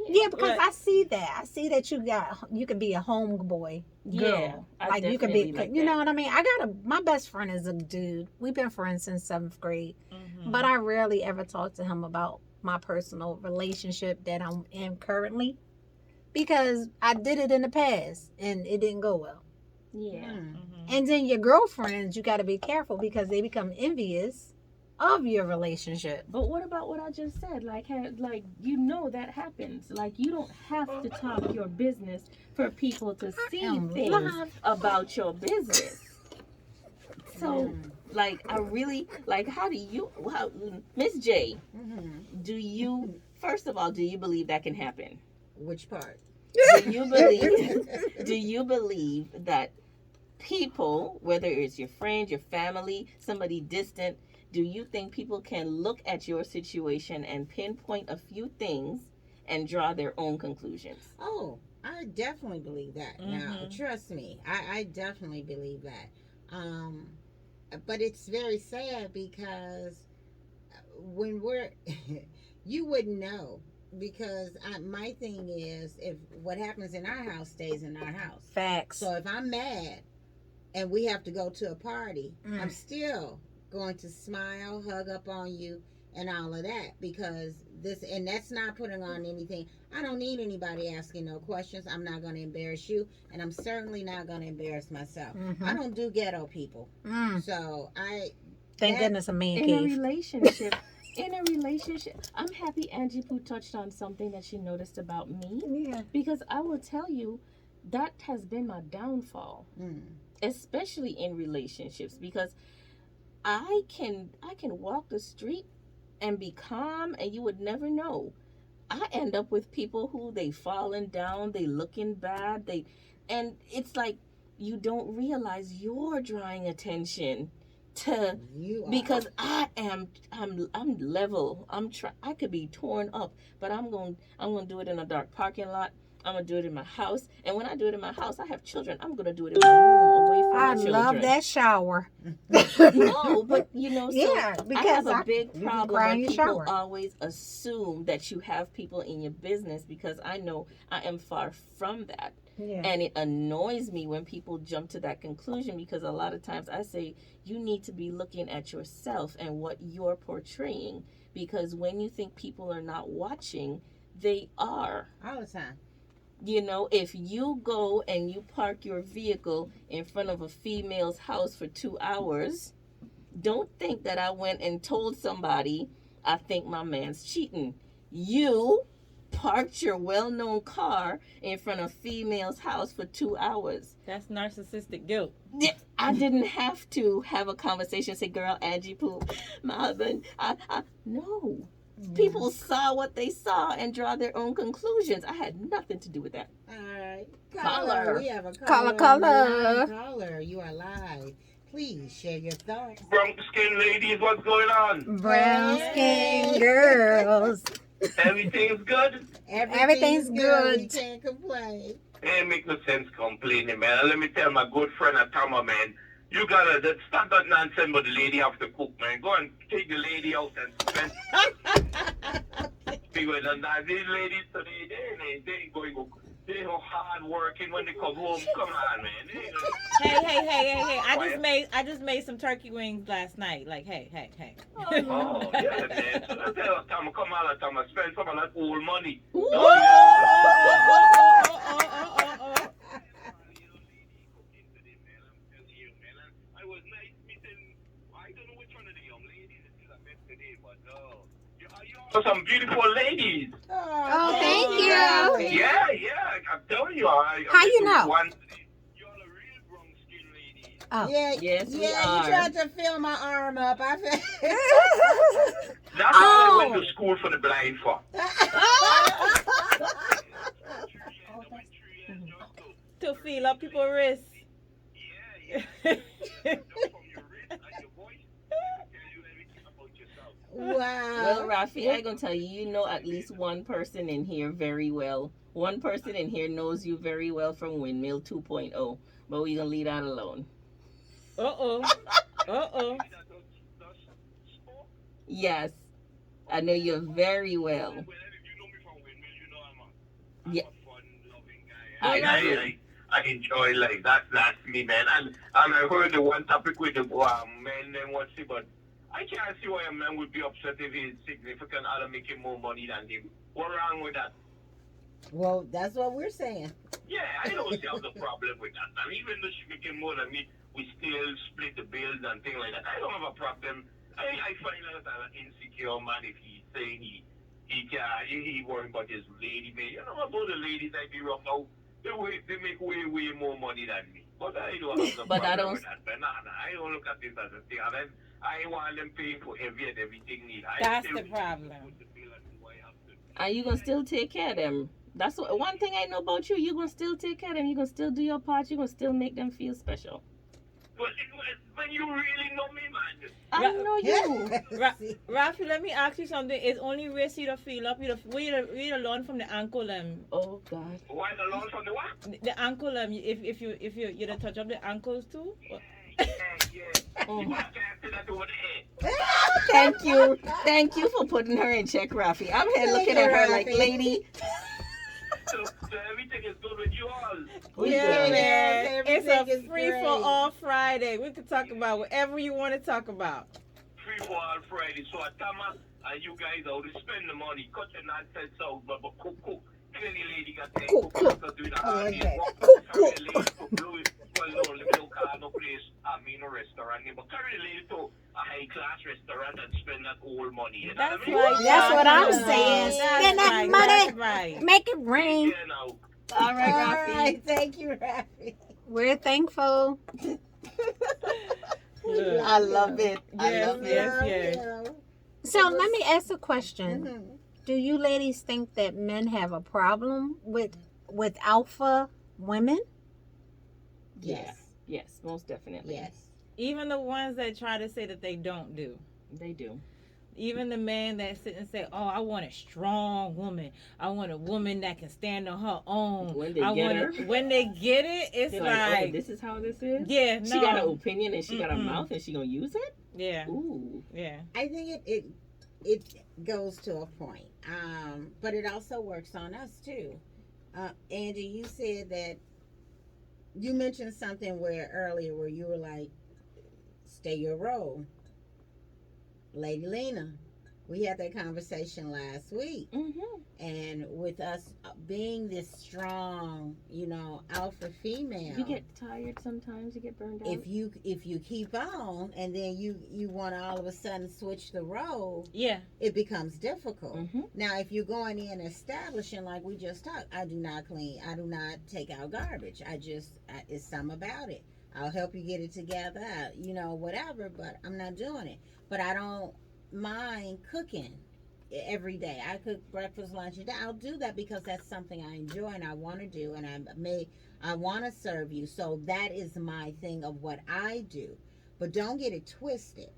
Yeah, because Right. I see that. I see that you could be a homeboy girl. Yeah, I like you could be, definitely like you that. know what I mean? My best friend is a dude. We've been friends since 7th grade, Mhm. but I rarely ever talk to him about my personal relationship that I'm in currently because I did it in the past and it didn't go well. Yeah. Mhm. And then your girlfriends, you got to be careful because they become envious of your relationship. But what about what I just said? Like that happens. Like, you don't have to talk your business for people to see am things live. about your business. So, Mm. like, I really like. How, Miss J? Mhm. First of all, do you believe that can happen? Which part? Do you believe? Do you believe that people, whether it's your friend, your family, somebody distant, do you think people can look at your situation and pinpoint a few things and draw their own conclusions? Oh, I definitely believe that. Now, Mhm. trust me, I definitely believe that. But it's very sad because when you wouldn't know because my thing is if what happens in our house stays in our house. Facts. So if I'm mad and we have to go to a party, Mm. I'm still going to smile, hug up on you, and all of that, because and that's not putting on anything. I don't need anybody asking no questions. I'm not going to embarrass you, and I'm certainly not going to embarrass myself. Mm-hmm. I don't do ghetto people. So Thank goodness a man In a cave. relationship, I'm happy Angie Poo touched on something that she noticed about me. Yeah. Because I will tell you, that has been my downfall, especially in relationships. Because I can walk the street and be calm, and you would never know. I end up with people who they falling down, they looking bad, and it's like you don't realize you're drawing attention to because I'm level. I could be torn up, but I'm going to do it in a dark parking lot. I'm gonna do it in my house, and when I do it in my house, I have children. I'm gonna do it in my room, away from my children. I love that shower. No, but so Yeah, I because have a big you can problem cry in when your people shower. always assume that you have people in your business, because I know I am far from that. Yeah. And it annoys me when people jump to that conclusion, because a lot of times I say you need to be looking at yourself and what you're portraying, because when you think people are not watching, they are. all the time. If you go and you park your vehicle in front of a female's house for 2 hours, don't think that I went and told somebody I think my man's cheating. You parked your well-known car in front of female's house for 2 hours. That's narcissistic guilt. I didn't have to have a conversation, say, girl, Angie Poo, my husband, no. People saw what they saw and draw their own conclusions. I had nothing to do with that. All right. Caller. We have a Caller. Caller, you are live. Please share your thoughts. Brown skin ladies, what's going on? Brown skin girls. Everything's good? Everything's good. We can't complain. Ain't make no sense complaining, man. And let me tell my good friend Atama, man, you gotta stop that nonsense, but the lady have to cook, man. Go and take the lady out and spend. Because these ladies today, they ain't going to. They're hard working when they come home. Come on, man. Hey! I just made some turkey wings last night. Like, hey. Oh, yeah, man. So I tell Atama, come on, Atama, spend some of that old money. Some beautiful ladies. Oh, thank you. Yeah, I'm telling you. How you know? You're a real brown skin lady. Oh. Yeah, Yes, we you are. tried to fill my arm up. I feel. That's all I went to school for the blind for. To feel up people's wrists. Yeah. Wow. Well, Rafi, I'm going to tell you, at least one person in here very well. One person in here knows you very well from Windmill 2.0. But we're going to leave that alone. Uh-oh. Yes. I know you very well. Well, if you know me from Windmill, you know I'm Yeah. a fun-loving guy. I enjoy, like, that's me, man. And I heard the one topic with the men and what's it, but I can't see why a man would be upset if his significant other making more money than him. What's wrong with that? Well, that's what we're saying. Yeah, I don't see the problem with that. And even though she making more than me, we still split the bills and things like that. I don't have a problem. I find that an insecure man if he's saying he worrying about his lady mate. You know about the ladies I be rough now. They make way more money than me. But I don't have no But I problem don't- with that. But I don't look at this as a thing. And then I want them paying for everything need. That's the problem. Are you going to still take care of them? That's one thing I know about you. You're going to still take care of them. You're going to still do your part. You're going to still make them feel special. But when you really know me, man. I know you. Rafi, let me ask you something. It's only race you to feel up. We learn from the ankle Oh, God. Why the lawn from the what? the ankle if you don't touch up the ankles too. Yeah. Oh. You can't say that over the head. Thank you for putting her in check, Rafi. I'm here Thank looking you, at her like, Rafi. lady. So everything is good with you all. We Yeah, good. man. It's everything a is free great. for all Friday. We can talk about whatever you want to talk about. Free for all Friday. So Atama and you guys out to spend the money, cut your nonsense out, but cook. Tell the lady got to cook after doing a hard day's work. Carry the lady to Louis, well, no, let me don't call no place, I mean a restaurant, but carry the lady to a high class restaurant and spend that whole money. You know That's what I mean? right. That's what I'm Joshua. saying. That's Spend that right. money. That's right. Make it rain. Yeah, now. All right, All Rafi. right, thank you, Rafi. We're thankful. Look. I love it. I Yes, love it. yes. So let me ask a question. Mhm. Do you ladies think that men have a problem with alpha women? Yes. Yes, most definitely. Yes. Even the ones that try to say that they don't do. They do. Even the men that sit and say, "Oh, I want a strong woman. I want a woman that can stand on her own." When they I get want her. it. When they get it, it's They're like, oh, this is how this is? yeah, no, She got an opinion and she got a Mm-mm. mouth and she gonna use it? yeah, Ooh. yeah. I think it goes to a point, but it also works on us too. Angie, you said that you mentioned something earlier where you were like, "Stay your role." Lady Lena, we had that conversation last week, Mm-hmm. and with us being this strong, alpha female, You get tired sometimes, you get burned out. if you keep on and then you want to all of a sudden switch the role, Yeah. it becomes difficult. Mm-hmm. Now, if you're going in establishing like we just talked, I do not clean, I do not take out garbage. It's something about it. I'll help you get it together, whatever, but I'm not doing it. But I don't mind cooking every day. I cook breakfast, lunch, and dinner. I'll do that because that's something I enjoy and I want to do, and I want to serve you. So that is my thing of what I do. But don't get it twisted.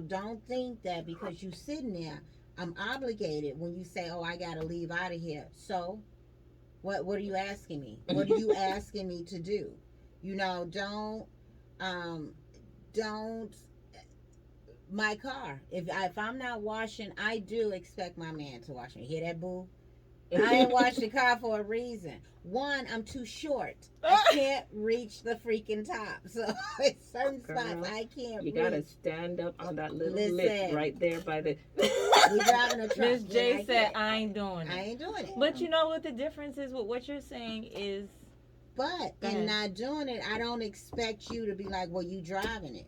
Don't think that because you sitting there, I'm obligated when you say, "Oh, I gotta leave out of here." So, what are you asking me? What are you asking me to do? Don't. My car. If I'm not washing, I do expect my man to wash me. Hear that, boo? I ain't washed the car for a reason. One, I'm too short. I can't reach the freaking top. So at certain Girl, spots I can't You reach. gotta stand up on that little lip Listen. right there by the. We driving a truck. Miss J and said, can't. "I ain't doing I it." ain't doing it. But you know what the difference is with what you're saying is, But Go in ahead. not doing it, I don't expect you to be like, "Well, you driving it."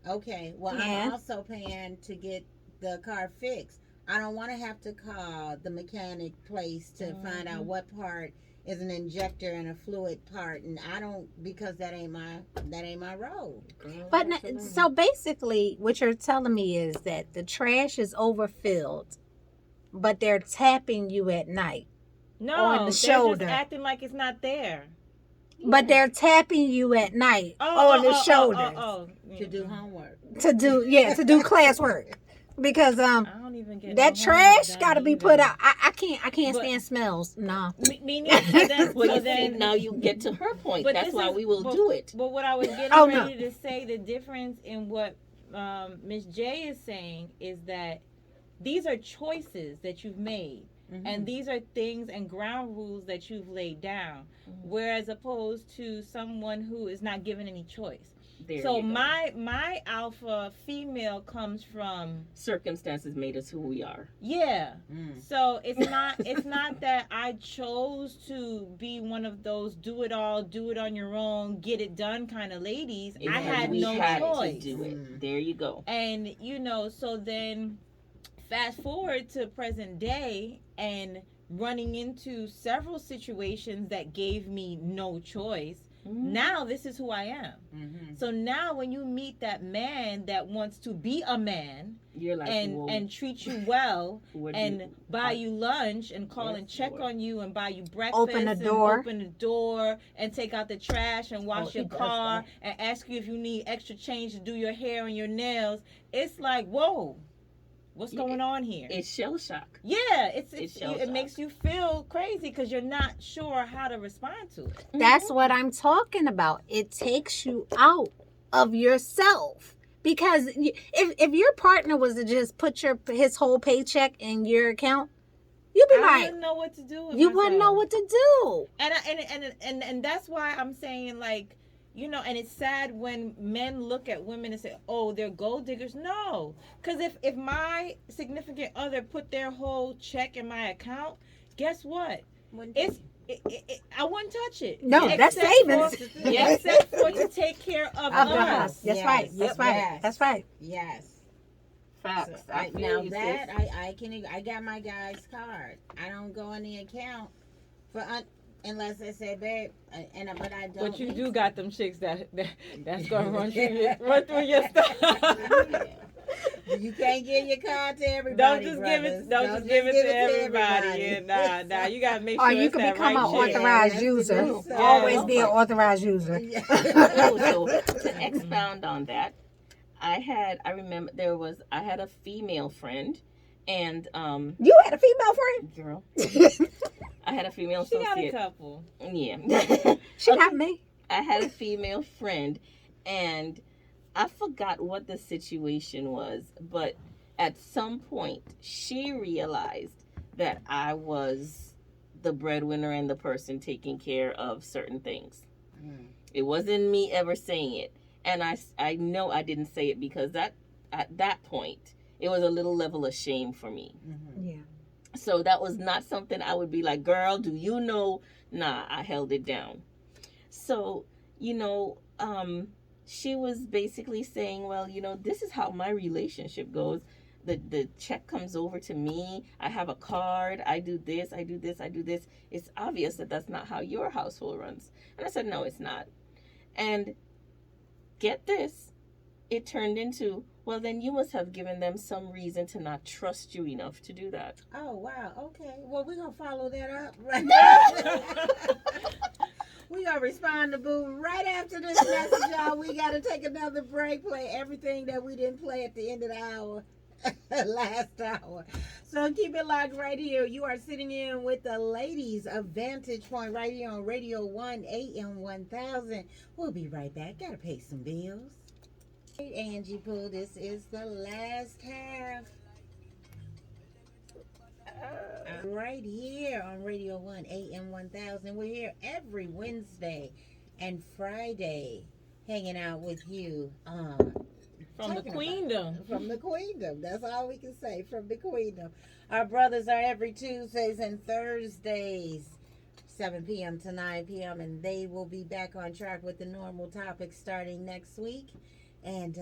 Okay. Well, Yeah. I'm also paying to get the car fixed. I don't want to have to call the mechanic place to find out what part is an injector and a fluid part, and I don't, because that ain't my role. But so basically, what you're telling me is that the trash is overfilled, but they're tapping you at night. no, On the they're shoulder. just acting like it's not there. But they're tapping you at night Oh, on the shoulders To do homework. to do classwork, because I don't even get that no trash homework got to done be either. put out. I can't But- stand smells. No. Me neither. So then, Well, so you see, then now you get to her point. But That's this why is- we will but- do it. But what I was getting Oh, no. ready to say, the difference in what Miss J is saying is that these are choices that you've made. And these are things and ground rules that you've laid down. Whereas opposed to someone who is not given any choice. There So you go. my alpha female comes from Circumstances made us who we are. yeah. Mm. So it's not that I chose to be one of those do it all, do it on your own, get it done kind of ladies. It's I because had we no had choice. to do it. Mm. There you go. And so then fast forward to present day and running into several situations that gave me no choice. Now this is who I am. Mm-hmm. So now when you meet that man that wants to be a man You're like, whoa, and treat you well what do and you- buy you lunch and call Yes, and check Lord. on you and buy you breakfast Open the and door. open the door and take out the trash and wash he your does car that. and ask you if you need extra change to do your hair and your nails. It's like, whoa, what's Yeah, going on here? It's shell shock. Yeah, It's shell it shock. makes you feel crazy because you're not sure how to respond to it. That's what I'm talking about. It takes you out of yourself. Because if your partner was to just put his whole paycheck in your account, You'd be I like, wouldn't know what to do with you myself. wouldn't know what to do. And that's why I'm saying, like, you know, and it's sad when men look at women and say, "Oh, they're gold diggers." No, because if my significant other put their whole check in my account, guess what? It's I wouldn't touch it. No, that's savings. Except for to take care of Of the us. house. That's right. That's right. Yes. That's right. Yes. Facts. So, I feel now you, that sis. I got my guy's card. I don't go on the account for unless I say, babe, but I don't. But you need do to. got them chicks that's gonna run through your stuff. You can't give your card to everybody. Don't just brothers. give it to everybody. Yeah, nah, you gotta make sure Or you it's can that become right an chick. authorized Yeah, user. that's the Always new be an side. authorized user. So to expound on that, I had a female friend, and You had a female friend? girl, I had a female She got a associate. couple. Yeah. She got me. I had a female friend, and I forgot what the situation was, but at some point she realized that I was the breadwinner and the person taking care of certain things. It wasn't me ever saying it, and I know I didn't say it because at that point it was a little level of shame for me. Yeah. So that was not something I would be like, girl, do you know? Nah, I held it down. So, you know, she was basically saying, well, you know, this is how my relationship goes. The check comes over to me. I have a card. I do this. I do this. I do this. It's obvious that that's not how your household runs. And I said, no, it's not. And get this, it turned into, well, then you must have given them some reason to not trust you enough to do that. Oh, wow. Okay. Well, we're going to follow that up right now. We're going to respond to Boo right after this message, y'all. We got to take another break, play everything that we didn't play at the end of the hour, last hour. So keep it locked right here. You are sitting in with the ladies of Vantage Point right here on Radio 1 AM 1000. We'll be right back. Got to pay some bills. Angie Pooh, this is the last half. Right here on Radio 1 AM 1000. We're here every Wednesday and Friday hanging out with you. From the queendom. From the queendom. That's all we can say. From the queendom. Our brothers are every Tuesdays and Thursdays, 7 p.m. to 9 p.m. And they will be back on track with the normal topics starting next week. And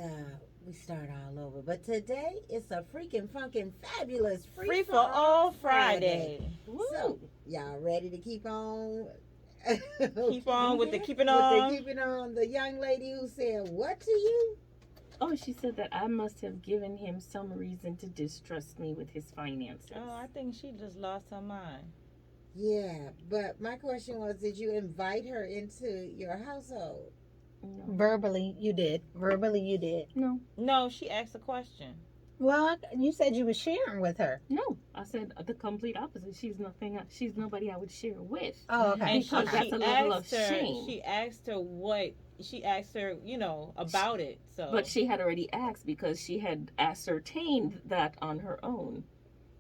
we start all over. But today, it's a freaking funkin' fabulous Free for all Friday. So, y'all ready to keep on? Keep on with the keeping With on. the keeping on. The young lady who said, what to you? Oh, she said that I must have given him some reason to distrust me with his finances. Oh, I think she just lost her mind. Yeah, but my question was, did you invite her into your household? No. Verbally, you did. Verbally, you did. No. No, she asked a question. Well, you said you were sharing with her. No. I said the complete opposite. She's nothing. She's nobody I would share with. Oh, okay. And she, Because that's she a level of asked her. shame. She asked her what. She asked her, you know, about it. So, But she had already asked because she had ascertained that on her own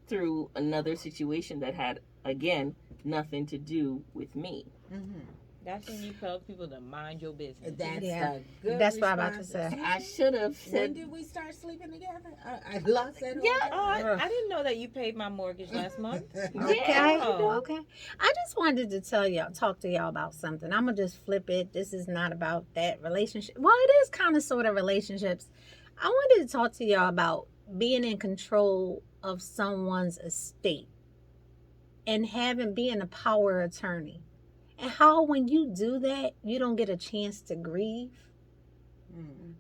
through another situation that had, again, nothing to do with me. Mm-hmm. that's when you tell people to mind your business. That's Yeah. a good That's what I'm about to response. say. I should have When said, did we start sleeping together? I lost that. Yeah. Oh, I didn't know that you paid my mortgage last month. Okay. Yeah. Okay. I just wanted to talk to y'all about something. I'm gonna just flip it. This is not about that relationship. Well, it is kind of sort of relationships. I wanted to talk to y'all about being in control of someone's estate and being a power attorney. And how when you do that, you don't get a chance to grieve.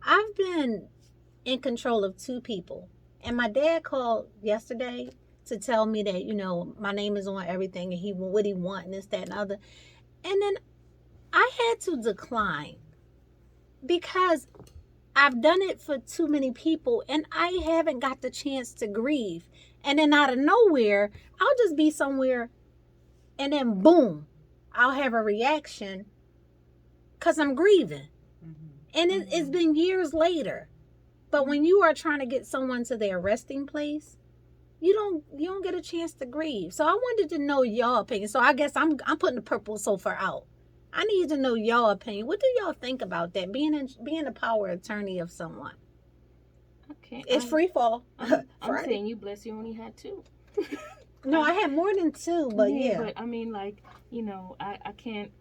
I've been in control of two people. And my dad called yesterday to tell me that, you know, my name is on everything and what he want and this, that, and other. And then I had to decline because I've done it for too many people and I haven't got the chance to grieve. And then out of nowhere, I'll just be somewhere and then boom, I'll have a reaction because I'm grieving. And it's been years later. But when you are trying to get someone to their resting place, you don't get a chance to grieve. So I wanted to know your opinion. So I guess I'm putting the purple sofa out. I need to know your opinion. What do y'all think about that? Being a power attorney of someone. Okay, It's free fall. I'm Friday. saying you bless. You only had 2. No, I had more than 2, but yeah. But I mean, like, I can't.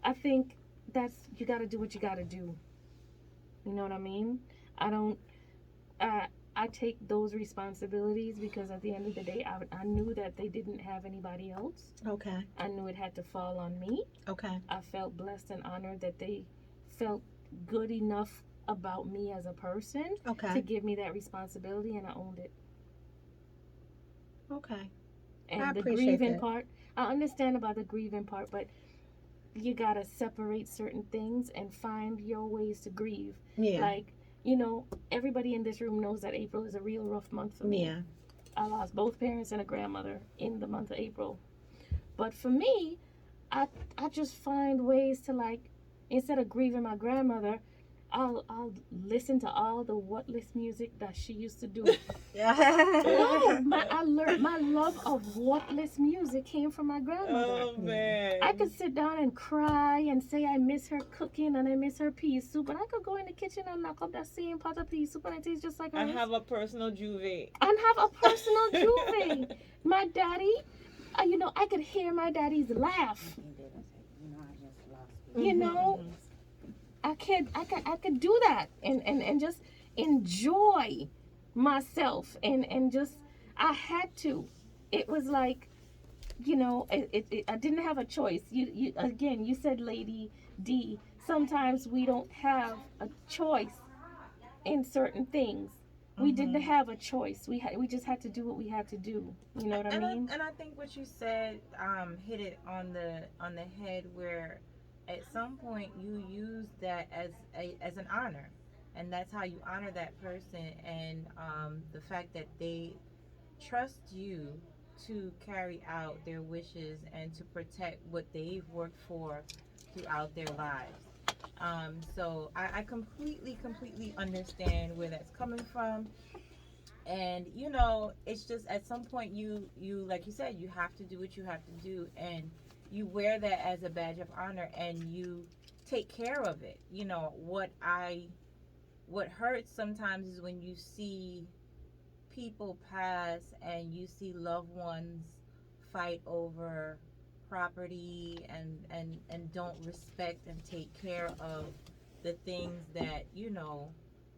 I think that's you got to do what you got to do. You know what I mean? I don't. I take those responsibilities because at the end of the day, I knew that they didn't have anybody else. Okay. I knew it had to fall on me. Okay. I felt blessed and honored that they felt good enough about me as a person Okay. to give me that responsibility, and I owned it. Okay. And I the appreciate grieving that. part, I understand about the grieving part, but you gotta separate certain things and find your ways to grieve. Yeah. Like, everybody in this room knows that April is a real rough month for me. Yeah. I lost both parents and a grandmother in the month of April. But for me, I just find ways to, like, instead of grieving my grandmother, I'll listen to all the whatless music that she used to do. No, my love of whatless music came from my grandmother. Oh man. I could sit down and cry and say I miss her cooking and I miss her pea soup, and I could go in the kitchen and knock up that same pot of pea soup and it tastes just like hers. I have a personal juve. And have a personal juve. My daddy, I could hear my daddy's laugh. You know, I could do that and just enjoy myself and just I had to. It was like, I didn't have a choice. You said, Lady D, sometimes we don't have a choice in certain things. We didn't have a choice. We just had to do what we had to do. You know what I mean? And I think what you said hit it on the head, where at some point you use that as an honor, and that's how you honor that person, and the fact that they trust you to carry out their wishes and to protect what they've worked for throughout their lives. So I completely understand where that's coming from. And it's just at some point you like you said, you have to do what you have to do, and you wear that as a badge of honor, and you take care of it. What hurts sometimes is when you see people pass and you see loved ones fight over property and don't respect and take care of the things that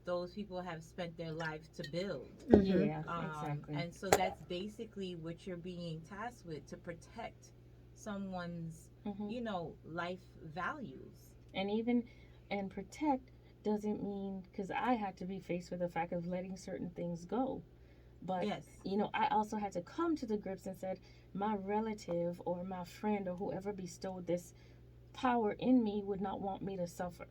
those people have spent their life to build. Yeah, exactly. And so that's basically what you're being tasked with, to protect someone's life values. And protect doesn't mean, because I had to be faced with the fact of letting certain things go. But Yes. I also had to come to the grips and said my relative or my friend or whoever bestowed this power in me would not want me to suffer.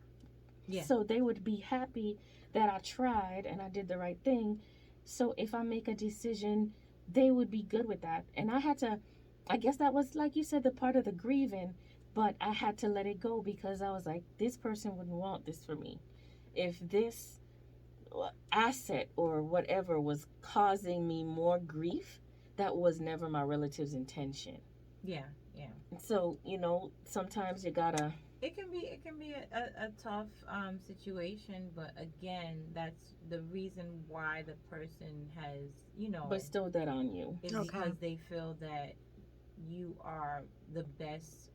Yeah. So they would be happy that I tried and I did the right thing. So if I make a decision, they would be good with that. And I guess that was, like you said, the part of the grieving, but I had to let it go because I was like, this person wouldn't want this for me. If this asset or whatever was causing me more grief, that was never my relative's intention. Yeah. So sometimes you gotta. It can be a tough situation, but again, that's the reason why the person has bestowed that on you. is because they feel that you are the best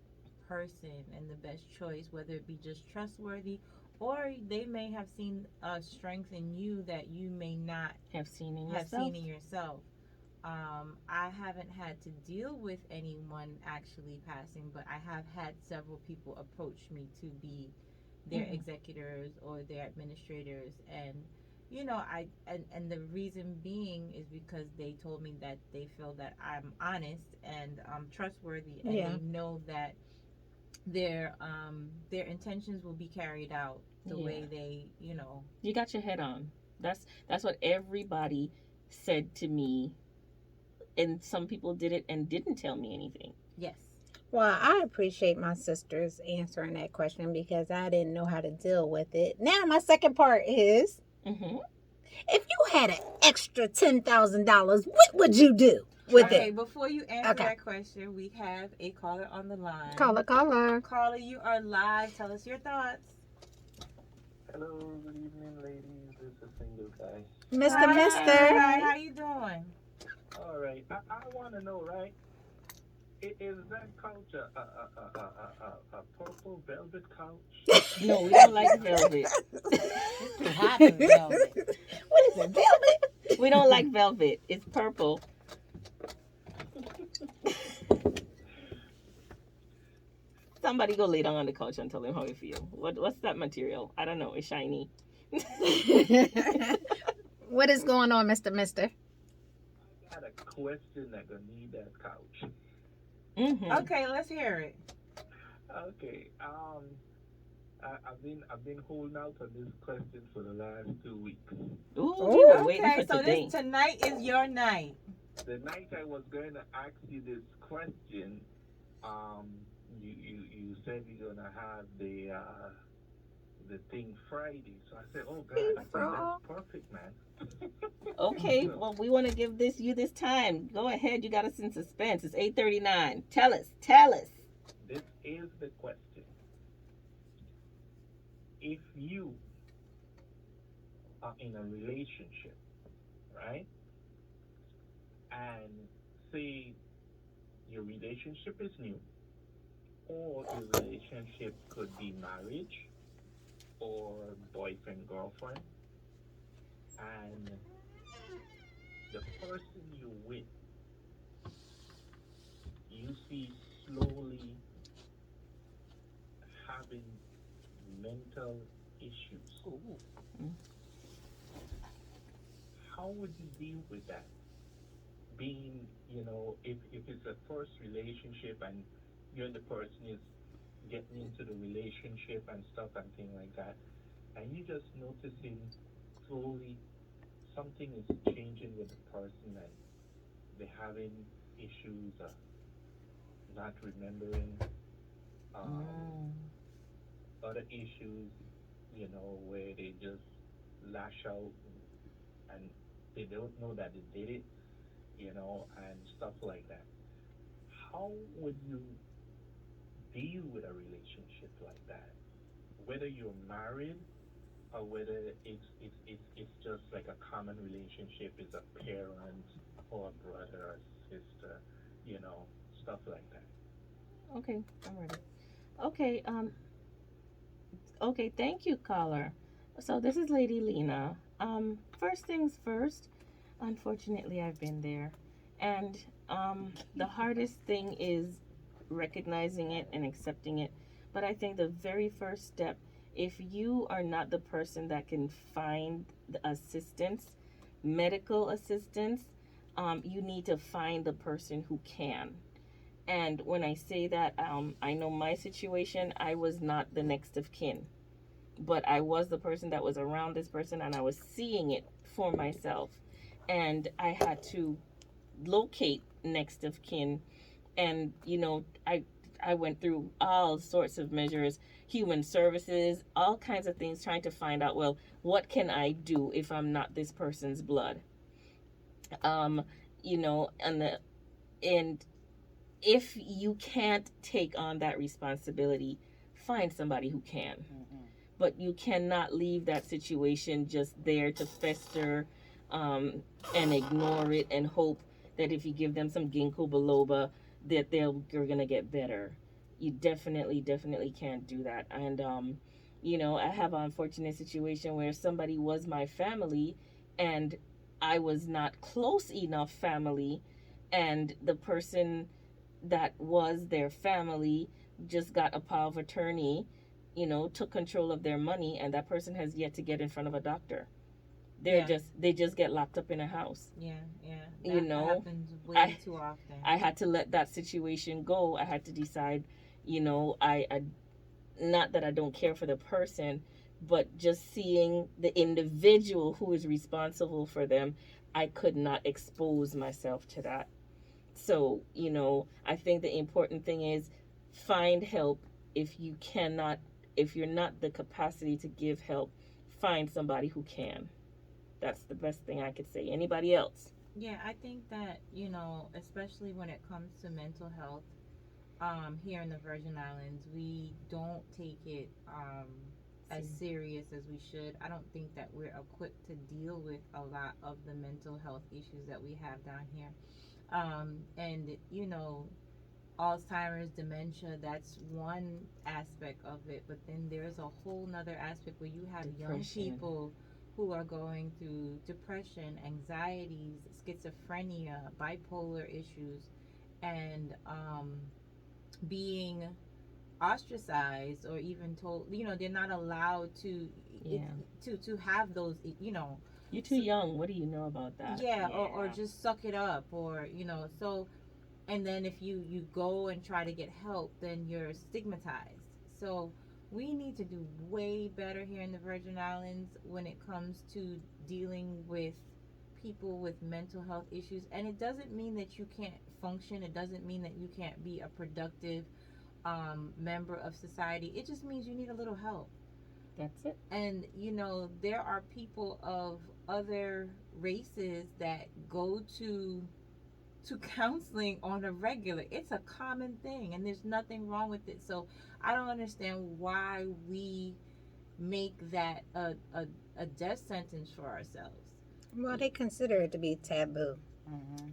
person and the best choice, whether it be just trustworthy, or they may have seen a strength in you that you may not Have seen in yourself. I haven't had to deal with anyone actually passing, but I have had several people approach me to be their executors or their administrators, and and the reason being is because they told me that they feel that I'm honest and I'm trustworthy, and they know that their intentions will be carried out the way they You got your head on. That's what everybody said to me, and some people did it and didn't tell me anything. Yes. Well, I appreciate my sisters answering that question because I didn't know how to deal with it. Now, my second part is If you had an extra $10,000, what would you do with Okay, it? before you answer Okay. that question, we have a caller on the line. Caller. Caller, you are live. Tell us your thoughts. Hello, good evening, ladies. This is single guy. Mr. Hi, single Mister. guy. How you doing? All right, I want to know, right? Is that couch a purple velvet couch? No, we don't like velvet. It's too hot for velvet. What is it, velvet? We don't like velvet. It's purple. Somebody go lay down on the couch and tell him how you feel. What's that material? I don't know. It's shiny. What is going on, Mr. Mister? I got a question that gonna need that couch. Mm-hmm. Okay, let's hear it. Okay, I've been holding out on this question for the last 2 weeks. Ooh, we were waiting Okay, for so today. tonight is your night. The night I was going to ask you this question, you said you're gonna have the thing Friday. So I said, oh God, I think that's perfect, man. Okay, well, we want to give you this time. Go ahead. You got us in suspense. It's 8:39. Tell us. This is the question. If you are in a relationship, right? And say your relationship is new, or your relationship could be marriage or boyfriend, girlfriend, and the person you with, you see slowly having mental issues. How would you deal with that? Being, if it's a first relationship and you and the person is getting into the relationship and stuff and things like that, and you just noticing slowly something is changing with the person and they're having issues, not remembering, other issues, where they just lash out and they don't know that they did it, and stuff like that. How would you deal with a relationship like that? Whether you're married or whether it's just like a common relationship, is a parent or a brother or sister, stuff like that. Okay, I'm ready. Okay, okay, thank you, caller. So this is Lady Lena. First things first, unfortunately I've been there. And the hardest thing is recognizing it and accepting it. But I think the very first step, if you are not the person that can find the assistance, medical assistance, you need to find the person who can. And when I say that, I know my situation, I was not the next of kin, but I was the person that was around this person and I was seeing it for myself. And I had to locate next of kin. And, I went through all sorts of measures, human services, all kinds of things, trying to find out, well, what can I do if I'm not this person's blood? Um, and if you can't take on that responsibility, find somebody who can. But you cannot leave that situation just there to fester, and ignore it and hope that if you give them some ginkgo biloba that you're gonna get better. You definitely can't do that. And I have an unfortunate situation where somebody was my family and I was not close enough family, and the person that was their family just got a power of attorney, took control of their money, and that person has yet to get in front of a doctor. They just get locked up in a house. Yeah. That happens way too often. I had to let that situation go. I had to decide, I not that I don't care for the person, but just seeing the individual who is responsible for them, I could not expose myself to that. So, I think the important thing is find help. If you're not the capacity to give help, find somebody who can. That's the best thing I could say. Anybody else? Yeah, I think that, especially when it comes to mental health, here in the Virgin Islands, we don't take it as serious as we should. I don't think that we're equipped to deal with a lot of the mental health issues that we have down here. And Alzheimer's, dementia, that's one aspect of it, but then there's a whole nother aspect where you have young people who are going through depression, anxieties, schizophrenia, bipolar issues, and being ostracized or even told, they're not allowed to Yeah. to have those, You're too young. What do you know about that? yeah, or just suck it up, or so. And then if you go and try to get help, then you're stigmatized. So we need to do way better here in the Virgin Islands when it comes to dealing with people with mental health issues. And it doesn't mean that you can't function, it doesn't mean that you can't be a productive member of society. It just means you need a little help. That's it. And there are people of other races that go to counseling on a regular. It's a common thing, and there's nothing wrong with it. So I don't understand why we make that a death sentence for ourselves. Well, they consider it to be taboo.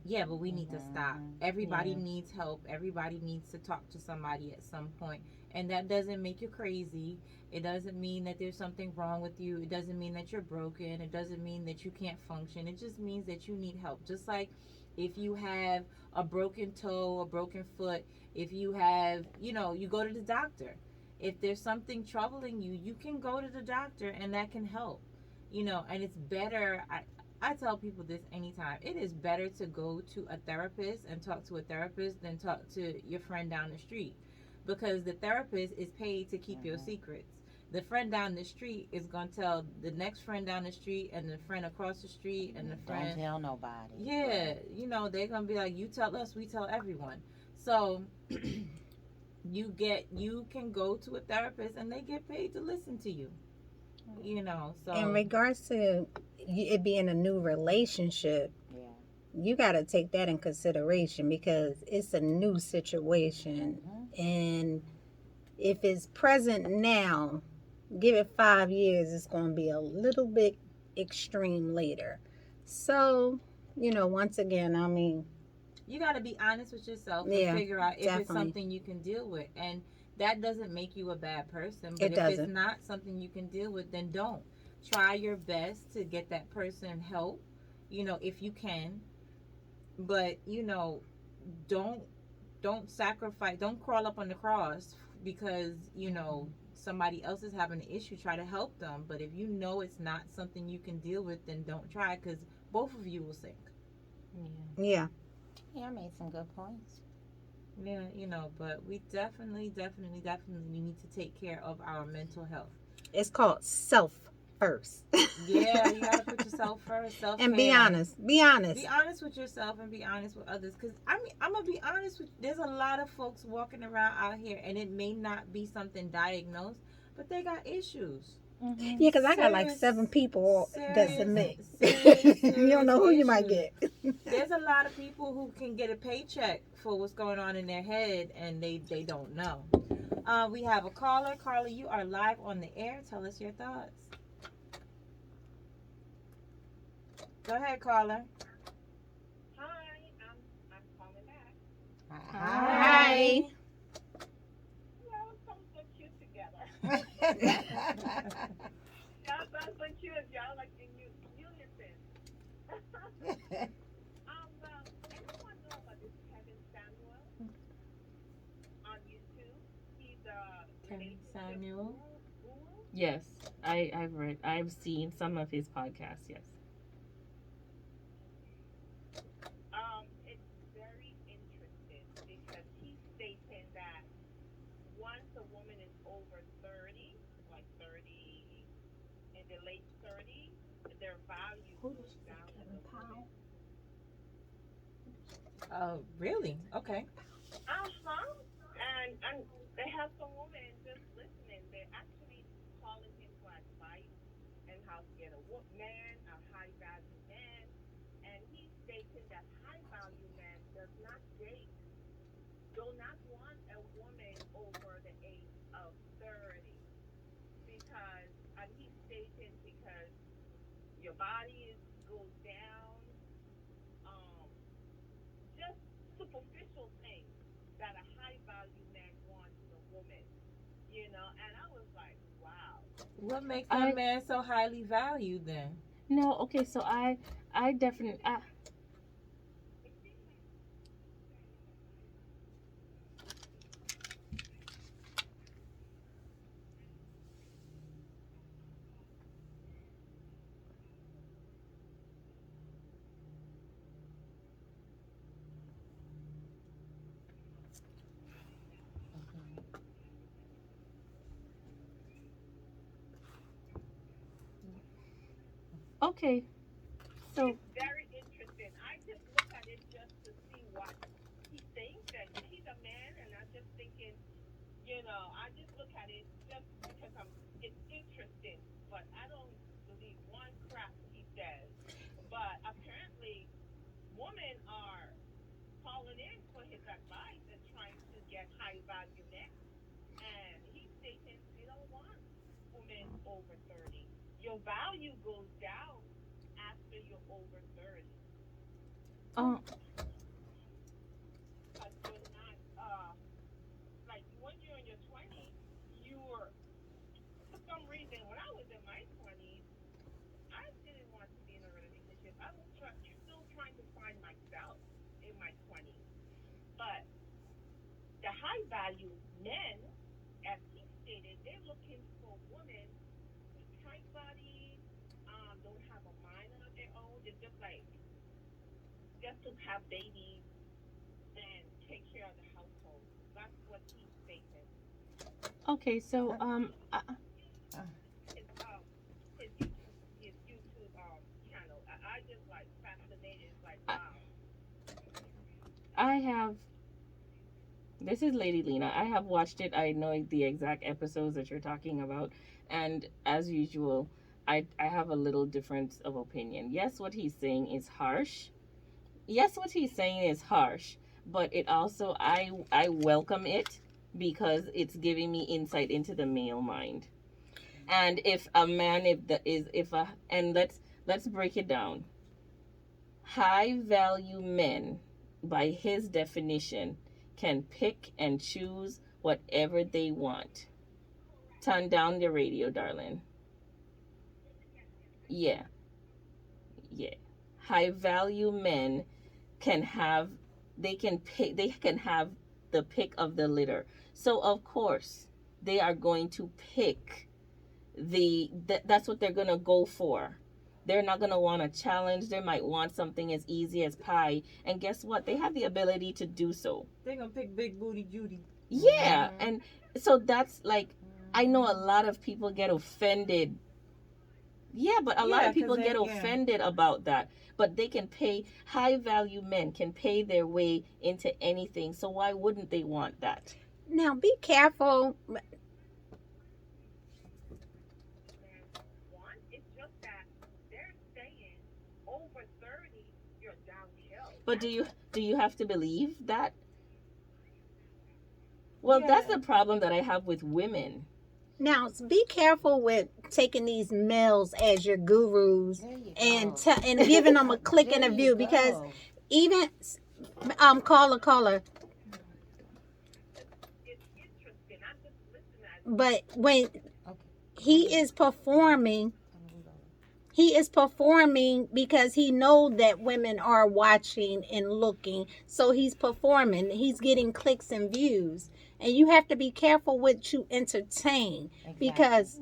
Yeah, but we need to stop. Everybody Yeah. needs help. Everybody needs to talk to somebody at some point. And that doesn't make you crazy. It doesn't mean that there's something wrong with you. It doesn't mean that you're broken. It doesn't mean that you can't function. It just means that you need help. Just like if you have a broken toe, a broken foot, if you have, you go to the doctor. If there's something troubling you, you can go to the doctor and that can help. And it's better. I tell people this anytime. It is better to go to a therapist and talk to a therapist than talk to your friend down the street, because the therapist is paid to keep your secrets. The friend down the street is going to tell the next friend down the street and the friend across the street and the friend. Don't tell nobody. Yeah, they're going to be like, you tell us, we tell everyone. So you can go to a therapist and they get paid to listen to you. So In regards to it being a new relationship, you got to take that in consideration because it's a new situation. And if it's present now, give it 5 years, it's going to be a little bit extreme later. So, once again, I mean, you got to be honest with yourself Yeah, and figure out if it's definitely. something you can deal with. And that doesn't make you a bad person. But It if doesn't. it's not something you can deal with, then don't. Try your best to get that person help, if you can. But, don't sacrifice, don't crawl up on the cross because, somebody else is having an issue. Try to help them. But if you know it's not something you can deal with, then don't try, because both of you will sink. Yeah. Yeah, I made some good points. Yeah, but we definitely need to take care of our mental health. It's called self first. Yeah, you gotta put yourself first. Self-care. And be honest. Be honest. Be honest with yourself and be honest with others. Because, I'm going to be honest with you. There's a lot of folks walking around out here, and it may not be something diagnosed, but they got issues. Yeah, because I got like 7 people that submit. Serious You don't know who you might issues. get. There's a lot of people who can get a paycheck for what's going on in their head, and they don't know. We have a caller. Carla, you are live on the air. Tell us your thoughts. Go ahead, caller. Hi, I'm calling back. Hi. Y'all sound so cute together. Y'all sound so cute. Y'all like in unison. Everyone know about this Kevin Samuel on YouTube. He's a Kevin Samuel. guru. Yes, I've seen some of his podcasts. Yes. It's very interesting because he's stating that once a woman is over 30, like 30, in the late 30s, their value goes down as a woman. Oh, really? Okay. And they have some women just listening. They're actually calling him for advice and how to get a man, a high that high value man does not date, do not want a woman over the age of 30 because, and he's stating because your body is goes down, um, just superficial things that a high value man wants in a woman, and I was like, wow. What makes that I man so highly valued then? no, okay, so I definitely okay. So It's very interesting. I just look at it just to see what he thinks, and he's a man, and I'm just thinking, I just look at it just because it's interesting, but I don't believe one crap he says. But apparently, women are calling in for his advice and trying to get high value men, and he's stating they don't want women over 30. Your value goes down after you're over 30 uh, because you're not like when you're in your 20s, you're for some reason when I was in my 20s, I didn't want to be in a relationship. I was still trying to find myself in my 20s. But the high value men, as he stated, they're looking for women with tight bodies, don't have a mind of their own. They're just like just to have babies and take care of the household. That's what he's stating. okay, so His his YouTube channel. I just like fascinated. It's like I, wow. I have this is Lady Lena. I have watched it. I know the exact episodes that you're talking about, and as usual, I have a little difference of opinion. Yes, what he's saying is harsh. Yes, what he's saying is harsh, but it also I welcome it because it's giving me insight into the male mind. And if a man if the is if a and let's break it down. High value men, by his definition, can pick and choose whatever they want. Turn down the radio, darling. Yeah, yeah. High value men can have they can pick they can have the pick of the litter. So of course they are going to pick that's what they're going to go for. They're not going to want a challenge. They might want something as easy as pie, and guess what, they have the ability to do so. They're gonna pick Big Booty Judy. Yeah, and so that's like I know a lot of people get offended. Yeah, but a lot Yeah, of people cause get they yeah. offended about that. But they can pay high value men can pay their way into anything. So why wouldn't they want that? Now be careful. Man want. It's just that they're saying over 30, you're downhill. But That's do you have to believe that? Well, that's Yeah. the problem that I have with women. Now be careful with taking these males as your gurus There you and go. and giving them a click and There a you view because go. even caller, it's interesting. I'm just listening. but when Okay. he is performing, he is performing because he know that women are watching and looking, so he's performing, he's getting clicks and views, and you have to be careful what you entertain because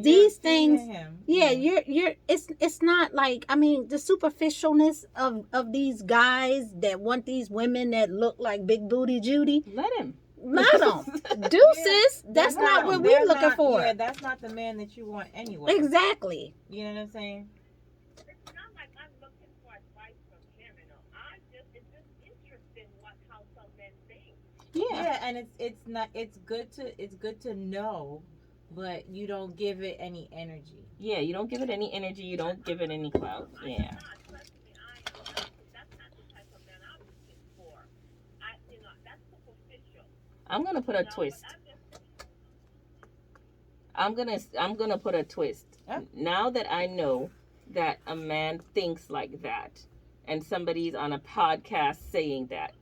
these things feeding him. yeah, you're it's not like, I mean, the superficialness of these guys that want these women that look like Big Booty Judy. Let him. Let them. Deuces. That's They're not what we're they're looking not- for. Yeah, that's not the man that you want anyway. Exactly. You know what I'm saying? It's not like I'm looking for advice from him. It's just interesting how some men think. Yeah. Yeah, and it's not it's good to know, but you don't give it any energy. Yeah, you don't give it any energy, you don't give it any clout. I am Yeah. not. Trust me, I am not. That's I'm gonna put a twist. I'm gonna put a twist. Huh? Now that I know that a man thinks like that, and somebody's on a podcast saying that.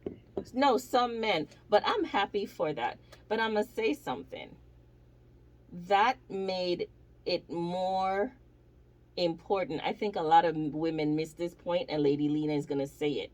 No, some men, but I'm happy for that. But I'm gonna say something. That made it more important. I think a lot of women miss this point, and Lady Lena is gonna say it.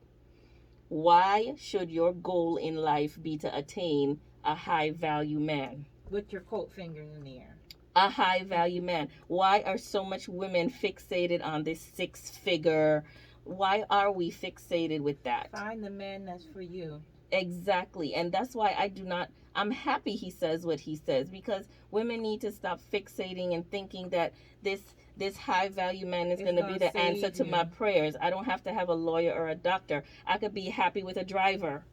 Why should your goal in life be to attain a high value man? With your quote fingers in the air. A high value man. Why are so much women fixated on this 6 figure? Why are we fixated with that? Find the man that's for you. Exactly. And that's why I'm happy he says what he says, because women need to stop fixating and thinking that this high value man is going to be the answer to my prayers. I don't have to have a lawyer or a doctor. I could be happy with a driver.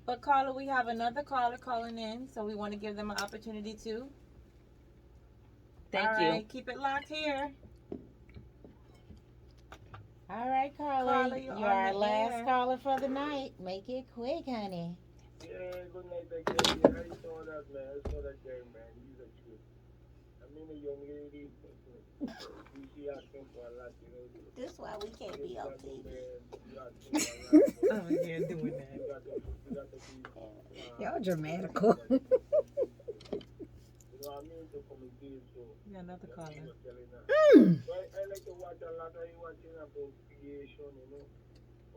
But Carla, we have another caller calling in, so we want to give them an opportunity to. Thank All you. right, keep it locked here. All right, Carla, you're our last caller for the night. Make it quick, honey. Yeah, good night again. Yeah, I saw that, man. I saw that guy, man. He's a cute. I mean, a young lady. She asking for a lot, you know. This is why we can't be on TV. Oh, yeah, doing that. You got to be, Y'all dramatical. you know, I mean, to commentate, so. Yeah, another caller. So I like to watch a lot. I watching about creation, you know.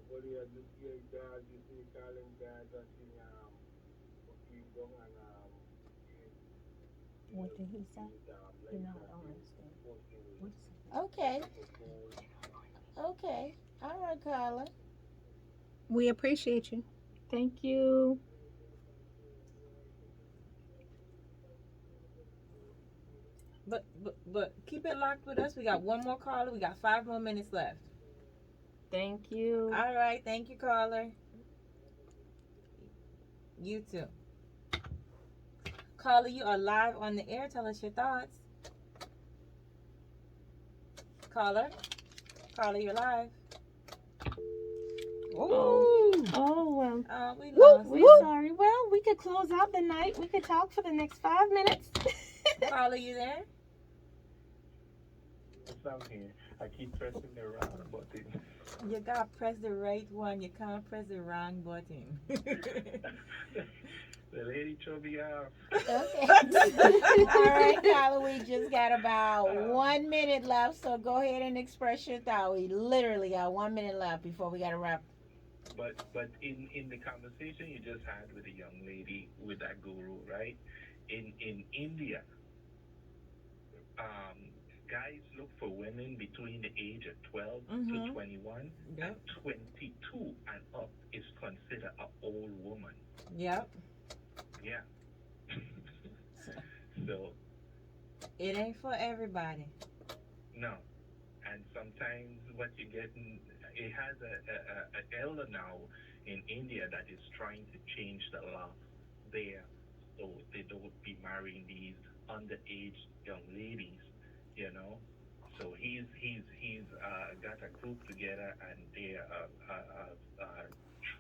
About the God, you see, calling God, and see, kingdom and What did he say? You know, I don't understand. What is it? Okay. Okay. All right, Carla. We appreciate you. Thank you. But keep it locked with us. We got one more caller. We got 5 more minutes left. Thank you. All right. Thank you, caller. You too. Caller, you are live on the air. Tell us your thoughts. Caller, you're live. Oh well. We lost. We're sorry. Well, we could close out the night. We could talk for the next 5 minutes. Caller, you there? I'm here. I keep pressing the wrong button. You gotta press the right one. You can't press the wrong button. The lady threw me off. Okay. All right, Carla, we just got about 1 minute left, so go ahead and express your thought. We literally got 1 minute left before we gotta wrap. But in the conversation you just had with the young lady with that guru, right? In India, guys look for women between the age of 12 to 21, and 22 and up is considered an old woman. Yep. Yeah. So it ain't for everybody. No. And sometimes what you get, it has a elder now in India that is trying to change the law there, so they don't be marrying these underage young ladies, you know. So he's got a group together, and they are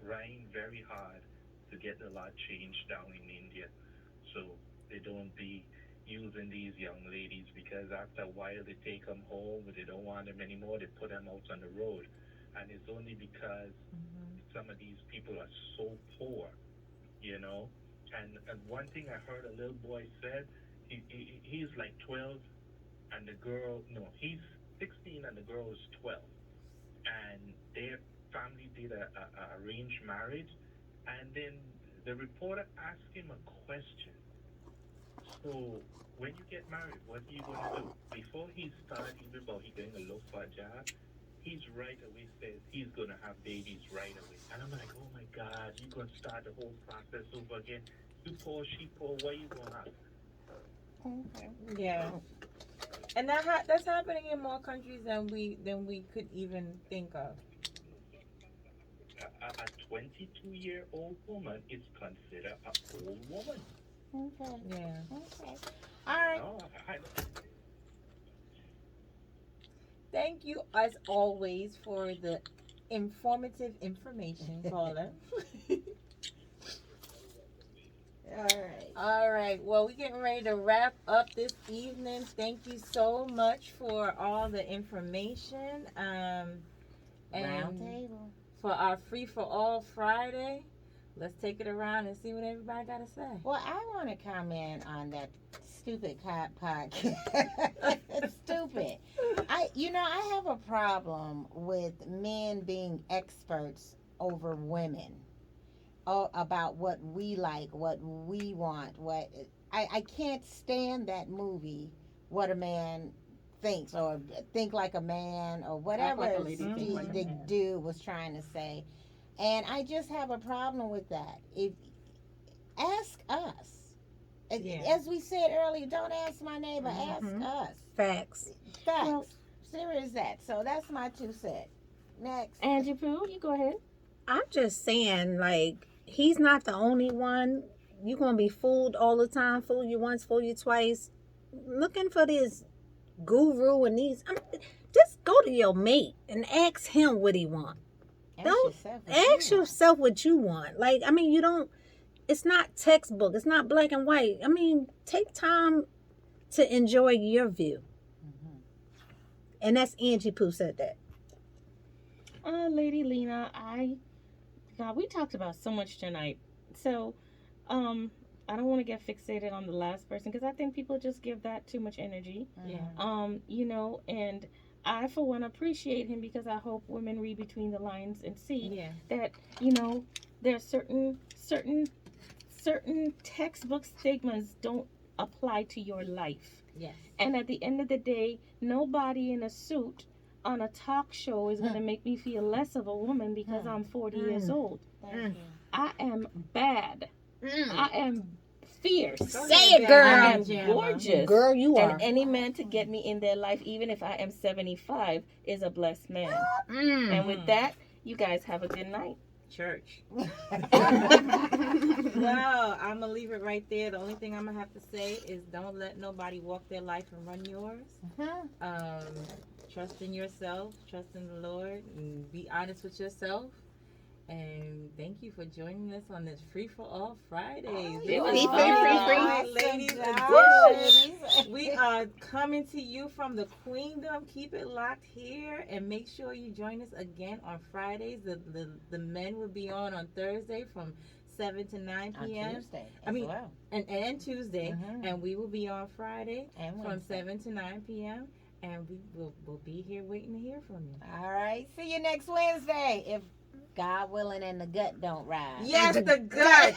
trying very hard to get the law changed down in India, so they don't be using these young ladies, because after a while they take them home, but they don't want them anymore. They put them out on the road, and it's only because some of these people are so poor, you know. And one thing I heard a little boy said, he's like 12, and the girl, no, he's 16 and the girl is 12, and their family did a arranged marriage, and then the reporter asked him a question. So when you get married, what are you going to do? Before he started even about he going to look for a job, he's right away says he's going to have babies right away. And I'm like, oh my God, you're going to start the whole process over again. You poor, she poor, what are you going to have? Okay. Yeah. And that's happening in more countries than we could even think of. A 22-year-old woman is considered an old woman. Okay. Yeah. Okay. All right. No, Thank you, as always, for the informative information, caller. All right. Well, we're getting ready to wrap up this evening. Thank you so much for all the information. Round And table. for our Free for All Friday, let's take it around and see what everybody got to say. Well, I want to comment on that stupid podcast. Stupid. I have a problem with men being experts over women. About what we like, what we want, what I can't stand that movie. What a man thinks, or think like a man, or whatever Like a lady, think like a the man. dude was trying to say, and I just have a problem with that. If ask us, as we said earlier, don't ask my neighbor, ask us. Facts. Well, serious that. So that's my 2 cents. Next, Angie Pooh, you go ahead. I'm just saying, like, he's not the only one. You're going to be fooled all the time. Fool you once, fool you twice. Looking for this guru and these. Just go to your mate and ask him what he want. Ask yourself what you want. Like, I mean, you don't. It's not textbook. It's not black and white. I mean, take time to enjoy your view. And that's Angie Pooh said that. Lady Lena, God, we talked about so much tonight. So, I don't want to get fixated on the last person because I think people just give that too much energy. Yeah. And I, for one, appreciate him because I hope women read between the lines and see that, there are certain textbook stigmas don't apply to your life. Yes. And at the end of the day, nobody in a suit on a talk show is going to make me feel less of a woman because I'm 40 years old. Thank you. I am bad. I am fierce. Say it, girl. I am gorgeous. Girl, you are. And any man to get me in their life, even if I am 75, is a blessed man. And with that, you guys have a good night. Church. Well, I'm gonna leave it right there. The only thing I'm gonna have to say is don't let nobody walk their life and run yours. Trust in yourself, trust in the Lord, and be honest with yourself. And thank you for joining us on this Free for All Fridays. Ladies edition. We are coming to you from the Queendom. Keep it locked here, and make sure you join us again on Fridays. The men will be on Thursday from 7 to 9 p.m. On Tuesday as well. And Tuesday, and we will be on Friday And from Wednesday. 7 to 9 p.m. And we'll be here waiting to hear from you. All right. See you next Wednesday. If God willing and the gut don't rise. Yes, the gut.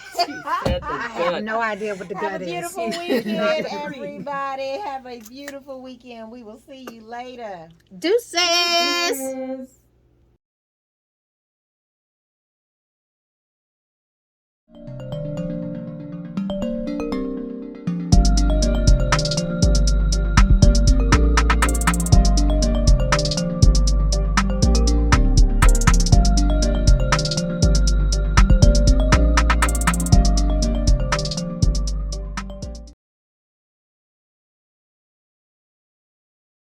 I have no idea what the gut Have a is. beautiful weekend, everybody. Have a beautiful weekend. We will see you later. Deuces.